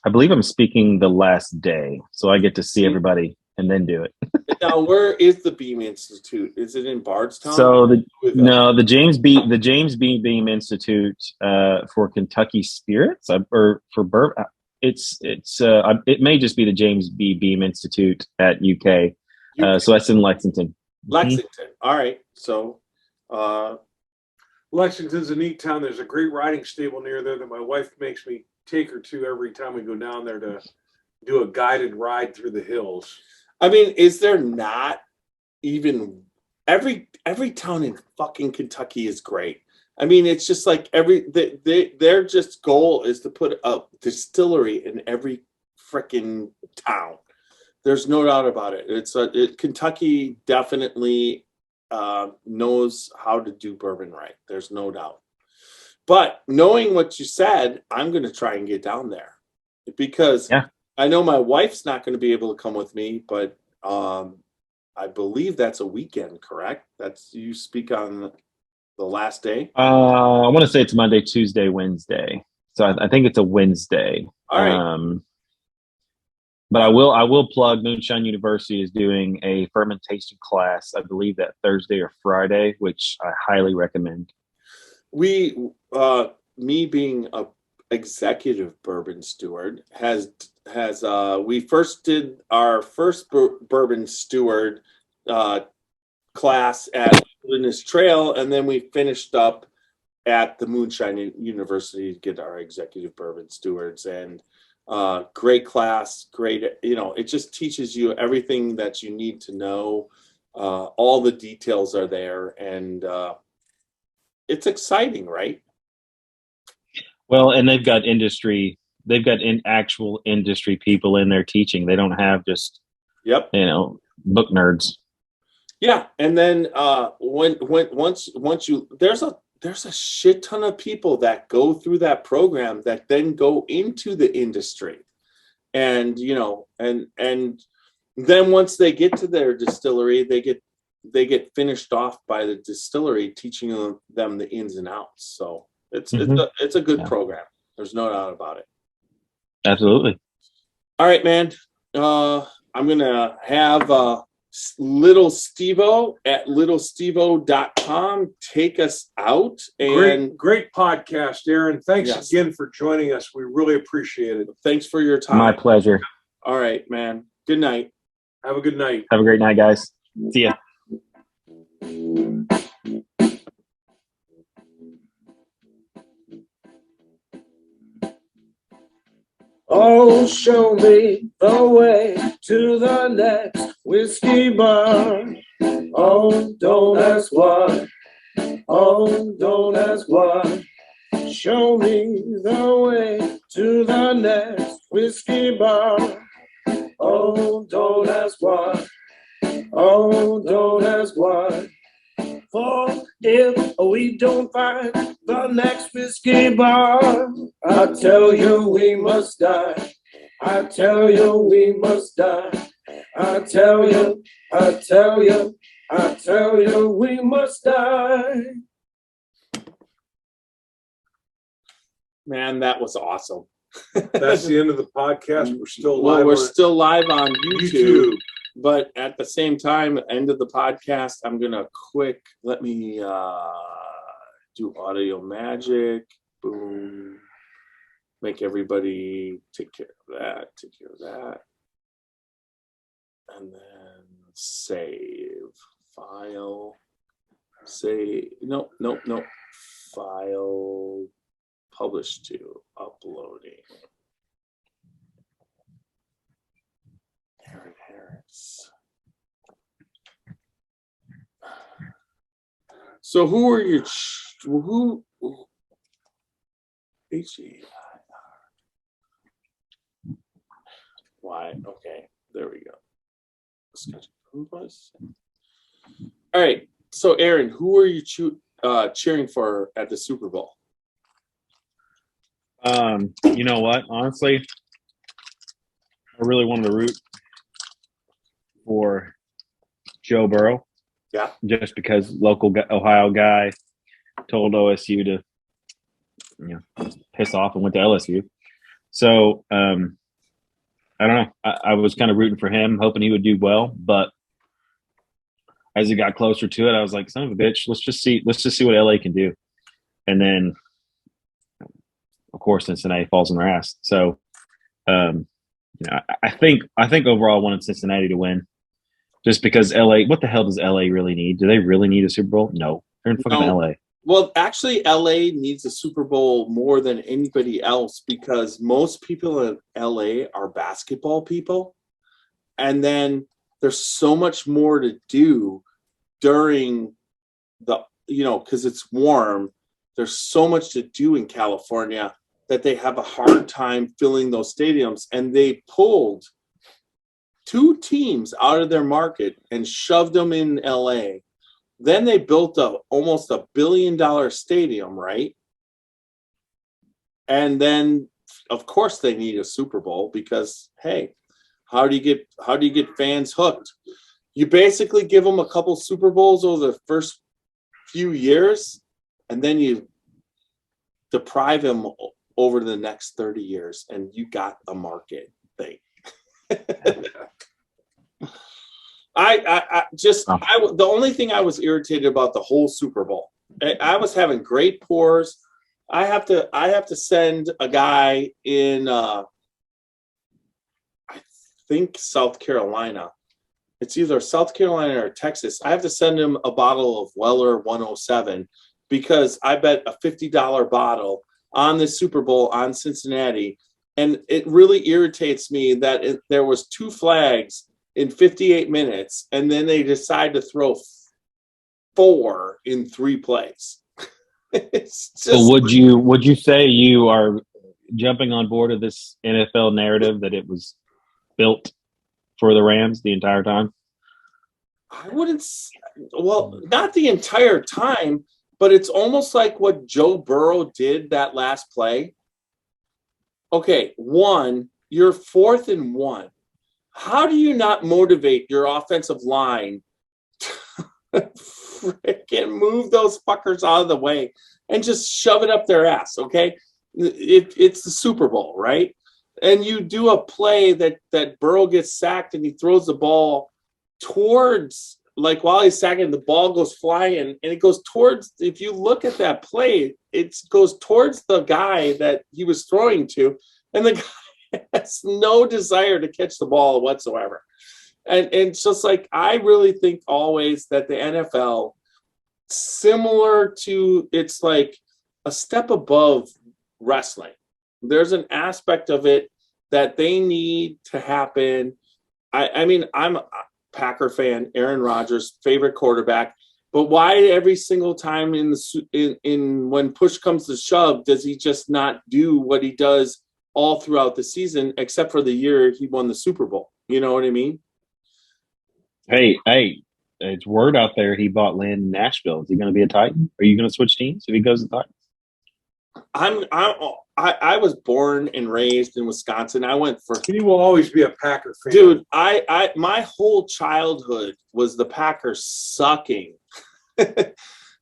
I believe I'm speaking the last day. So I get to see everybody and then do it. Now, where is the Beam Institute? Is it in Bardstown? So the James B. Beam Institute for Kentucky Spirits or for bourbon. It may just be the James B. Beam Institute at UK. So that's in Lexington. Lexington. Mm-hmm. All right. So Lexington's a neat town. There's a great riding stable near there that my wife makes me take her to every time we go down there to do a guided ride through the hills. I mean, is there not even every town in fucking Kentucky is great. I mean, it's just like their just goal is to put a distillery in every freaking town. There's no doubt about it. Kentucky definitely knows how to do bourbon right. There's no doubt. But knowing what you said, I'm going to try and get down there because I know my wife's not going to be able to come with me, but I believe that's a weekend, correct? That's you speak on the last day. I want to say it's Monday, Tuesday, Wednesday. So I think it's a Wednesday. All right. But I will plug Moonshine University is doing a fermentation class. I believe that Thursday or Friday, which I highly recommend. Me being a executive bourbon steward we first did our first bourbon steward class at Wilderness Trail, and then we finished up at the Moonshine University to get our executive bourbon stewards. And great class, great. You know, it just teaches you everything that you need to know. All the details are there, and it's exciting, right? Well, and they've got actual industry people in there teaching. They don't have just, book nerds. Yeah. And then once you, there's a shit ton of people that go through that program that then go into the industry. And, and then once they get to their distillery, they get finished off by the distillery teaching them the ins and outs. So it's a good program. There's no doubt about it. Absolutely. All right, man. I'm gonna have Little Stevo at littlestevo.com. Take us out. And Great podcast, Aaron. Thanks Yes. again for joining us. We really appreciate it. Thanks for your time. My pleasure. All right, man. Good night. Have a good night. Have a great night, guys. See ya. Oh, show me the way to the next whiskey bar. Oh, don't ask why. Oh, don't ask why. Show me the way to the next whiskey bar. Oh, don't ask why. Oh, don't ask why. For if we don't find the next whiskey bar, I tell you we must die. I tell you we must die. I tell you, I tell you, I tell you we must die. Man, that was awesome. That's the end of the podcast. We're still Well, live. we're on still live on YouTube, YouTube. but at the same time, end of the podcast, I'm gonna let me do audio magic. Boom. Make everybody take care of that. And then save file. Save. Nope. File. Publish to uploading. Aaron Harris. So who are your H-E-I-R. Why? Okay, there we go. Scotchy Bourbon Boys. All right. So Aaron, who are you cheering for at the Super Bowl? You know what? Honestly, I really wanted to root for Joe Burrow. Yeah. Just because local Ohio guy told OSU to, piss off and went to LSU. So, I don't know. I was kind of rooting for him, hoping he would do well. But as it got closer to it, I was like, son of a bitch, let's just see what LA can do. And then, of course, Cincinnati falls on their ass. So, I think overall I wanted Cincinnati to win, just because LA. What the hell does LA really need? Do they really need a Super Bowl? No, they're in fucking LA. Well, actually, LA needs a Super Bowl more than anybody else because most people in LA are basketball people, and then there's so much more to do during the because it's warm. There's so much to do in California that they have a hard time filling those stadiums, and they pulled 2 teams out of their market and shoved them in LA. Then they built almost $1 billion stadium, right? And then, of course, they need a Super Bowl because, hey, how do you get fans hooked? You basically give them a couple Super Bowls over the first few years, and then you deprive them over the next 30 years, and you got a market thing. The only thing I was irritated about the whole Super Bowl, I was having great pours. I have to send a guy in, I think South Carolina. It's either South Carolina or Texas. I have to send him a bottle of Weller 107 because I bet a $50 bottle on the Super Bowl on Cincinnati. And it really irritates me that there was 2 flags in 58 minutes, and then they decide to throw 4 in 3 plays. It's just. So would you say you are jumping on board of this NFL narrative that it was built for the Rams the entire time? I wouldn't. Well, not the entire time, but it's almost like what Joe Burrow did that last play. Okay, you're 4th and 1. How do you not motivate your offensive line to freaking move those fuckers out of the way and just shove it up their ass, okay? It's the Super Bowl, right? And you do a play that Burrow gets sacked and he throws the ball towards, like while he's sacking, the ball goes flying and it goes towards, if you look at that play, it goes towards the guy that he was throwing to, and the guy has no desire to catch the ball whatsoever. And it's just like, I really think always that the NFL, similar to, it's like a step above wrestling. There's an aspect of it that they need to happen. I mean, I'm a Packer fan, Aaron Rodgers, favorite quarterback, but why every single time in when push comes to shove, does he just not do what he does all throughout the season, except for the year he won the Super Bowl? You know what I mean? Hey, it's word out there he bought land in Nashville. Is he going to be a Titan? Are you going to switch teams if he goes to Titans? I was born and raised in Wisconsin. I went for, He will always be a Packer fan. dude. I my whole childhood was the Packers sucking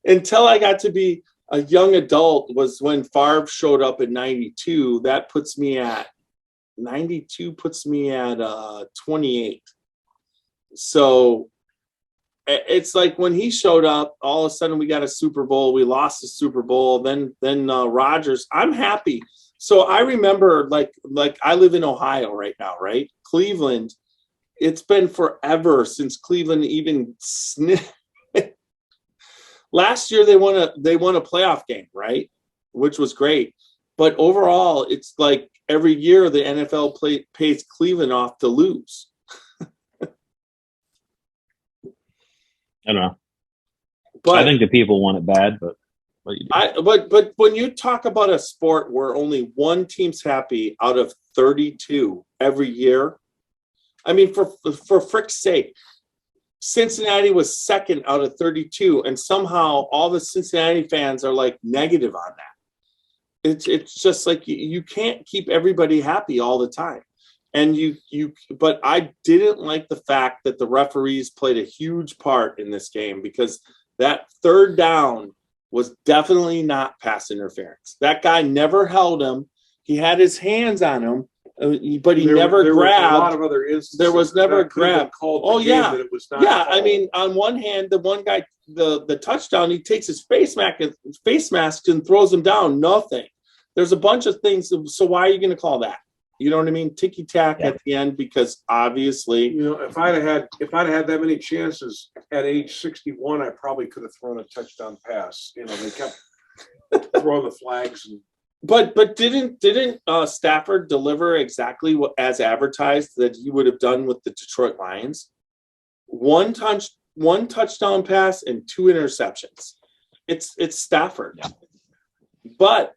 until I got to be a young adult. Was when Favre showed up in '92. That puts me at 92. Puts me at 28. So it's like when he showed up, all of a sudden we got a Super Bowl. We lost the Super Bowl. Then Rodgers. I'm happy. So I remember, like I live in Ohio right now, right? Cleveland. It's been forever since Cleveland even sniffed. Last year they won a playoff game, right? Which was great. But overall, it's like every year the NFL pays Cleveland off to lose. I don't know. But I think the people want it bad, but what you do? But when you talk about a sport where only one team's happy out of 32 every year, I mean, for frick's sake, Cincinnati was second out of 32, and somehow all the Cincinnati fans are like negative on that. It's just like you can't keep everybody happy all the time. And but I didn't like the fact that the referees played a huge part in this game, because that third down was definitely not pass interference. That guy never held him. He had his hands on him, but he never grabbed. Was a lot of other instances. There was never a grab. Oh yeah, it was not yeah. called. I mean, on one hand, the one guy, the touchdown, he takes his face mask and throws him down. Nothing. There's a bunch of things. So why are you going to call that? You know what I mean? Ticky tack at the end, because obviously, you know, if I'd have had that many chances at age 61, I probably could have thrown a touchdown pass. You know, they kept throwing the flags. But didn't Stafford deliver exactly what as advertised that he would have done with the Detroit Lions? One touchdown pass and 2 interceptions. It's Stafford. Yeah. But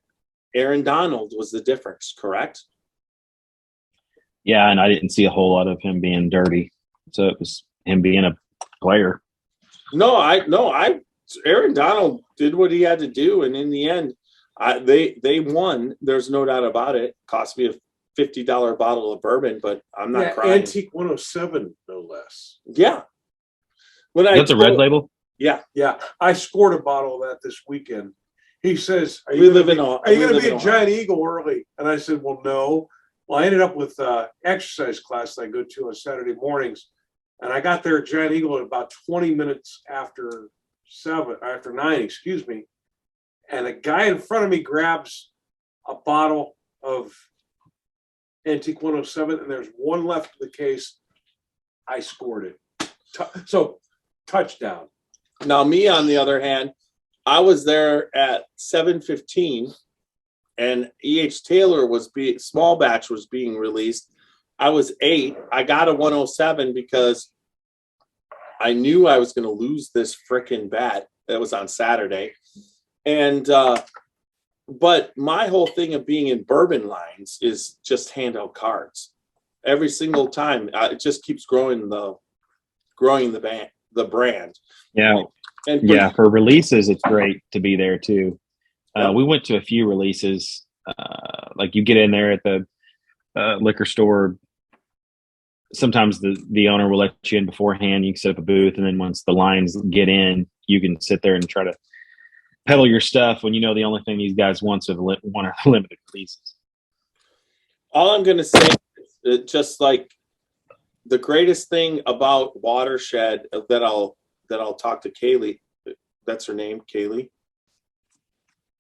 Aaron Donald was the difference, correct? Yeah, and I didn't see a whole lot of him being dirty. So it was him being a player. Aaron Donald did what he had to do, and in the end, they won. There's no doubt about it. Cost me a $50 bottle of bourbon, but I'm not crying. Antique 107, no less. Yeah. That's a red label? Yeah. Yeah. I scored a bottle of that this weekend. He says, Are We you live going to be in a Giant Eagle early? And I said, well, no. Well, I ended up with exercise class that I go to on Saturday mornings. And I got there at Giant Eagle at about 20 minutes after 9, excuse me. And a guy in front of me grabs a bottle of Antique 107, and there's one left in the case. I scored it. So, touchdown. Now, me, on the other hand, I was there at 7:15, and E.H. Taylor small batch was being released. I was 8. I got a 107 because I knew I was going to lose this frickin' bet. That was on Saturday. And, but my whole thing of being in bourbon lines is just hand out cards every single time. It just keeps growing the brand. Yeah. And for releases, it's great to be there too. We went to a few releases. Like you get in there at the liquor store. Sometimes the owner will let you in beforehand. You can set up a booth, and then once the lines get in, you can sit there and try to peddle your stuff when you know the only thing these guys want are limited releases. All I'm going to say is just like the greatest thing about Watershed that I'll talk to Kaylee. That's her name, Kaylee.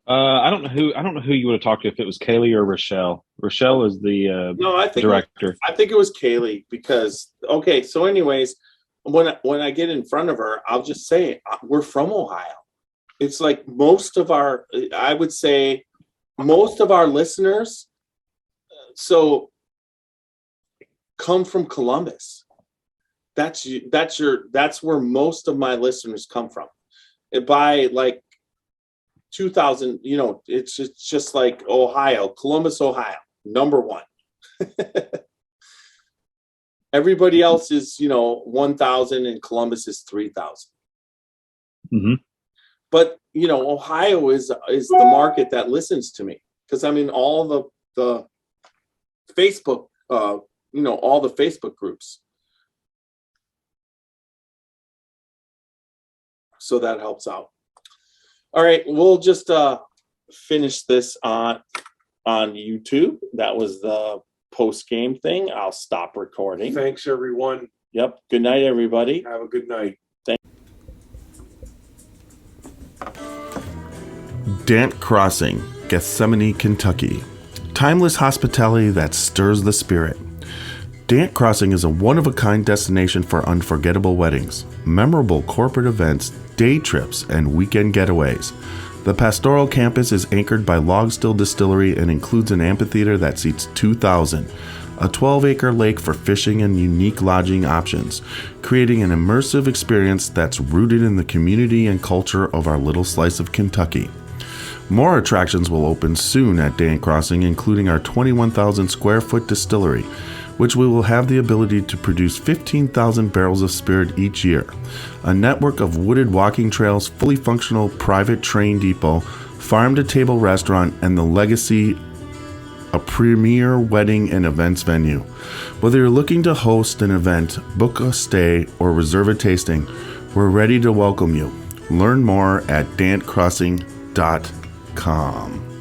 I don't know who you would have talked to, if it was Kaylee or Rochelle. Rochelle is the No, I think director. I think it was Kaylee because okay. So, anyways, when I get in front of her, I'll just say we're from Ohio. It's like I would say most of our listeners, so come from Columbus. That's where most of my listeners come from. By like 2000, it's just like Ohio, Columbus, Ohio, number one. Everybody else is, 1,000 and Columbus is 3,000. Mm-hmm. But, Ohio is the market that listens to me because I'm in all the Facebook, all the Facebook groups. So that helps out. All right, we'll just finish this on YouTube. That was the post-game thing. I'll stop recording. Thanks, everyone. Yep. Good night, everybody. Have a good night. Dant Crossing, Gethsemane, Kentucky. Timeless hospitality that stirs the spirit. Dant Crossing is a one-of-a-kind destination for unforgettable weddings, memorable corporate events, day trips, and weekend getaways. The pastoral campus is anchored by Logstill Distillery and includes an amphitheater that seats 2,000, a 12-acre lake for fishing, and unique lodging options, creating an immersive experience that's rooted in the community and culture of our little slice of Kentucky. More attractions will open soon at Dant Crossing, including our 21,000 square foot distillery, which we will have the ability to produce 15,000 barrels of spirit each year, a network of wooded walking trails, fully functional private train depot, farm-to-table restaurant, and the Legacy, a premier wedding and events venue. Whether you're looking to host an event, book a stay, or reserve a tasting, we're ready to welcome you. Learn more at dantcrossing.com.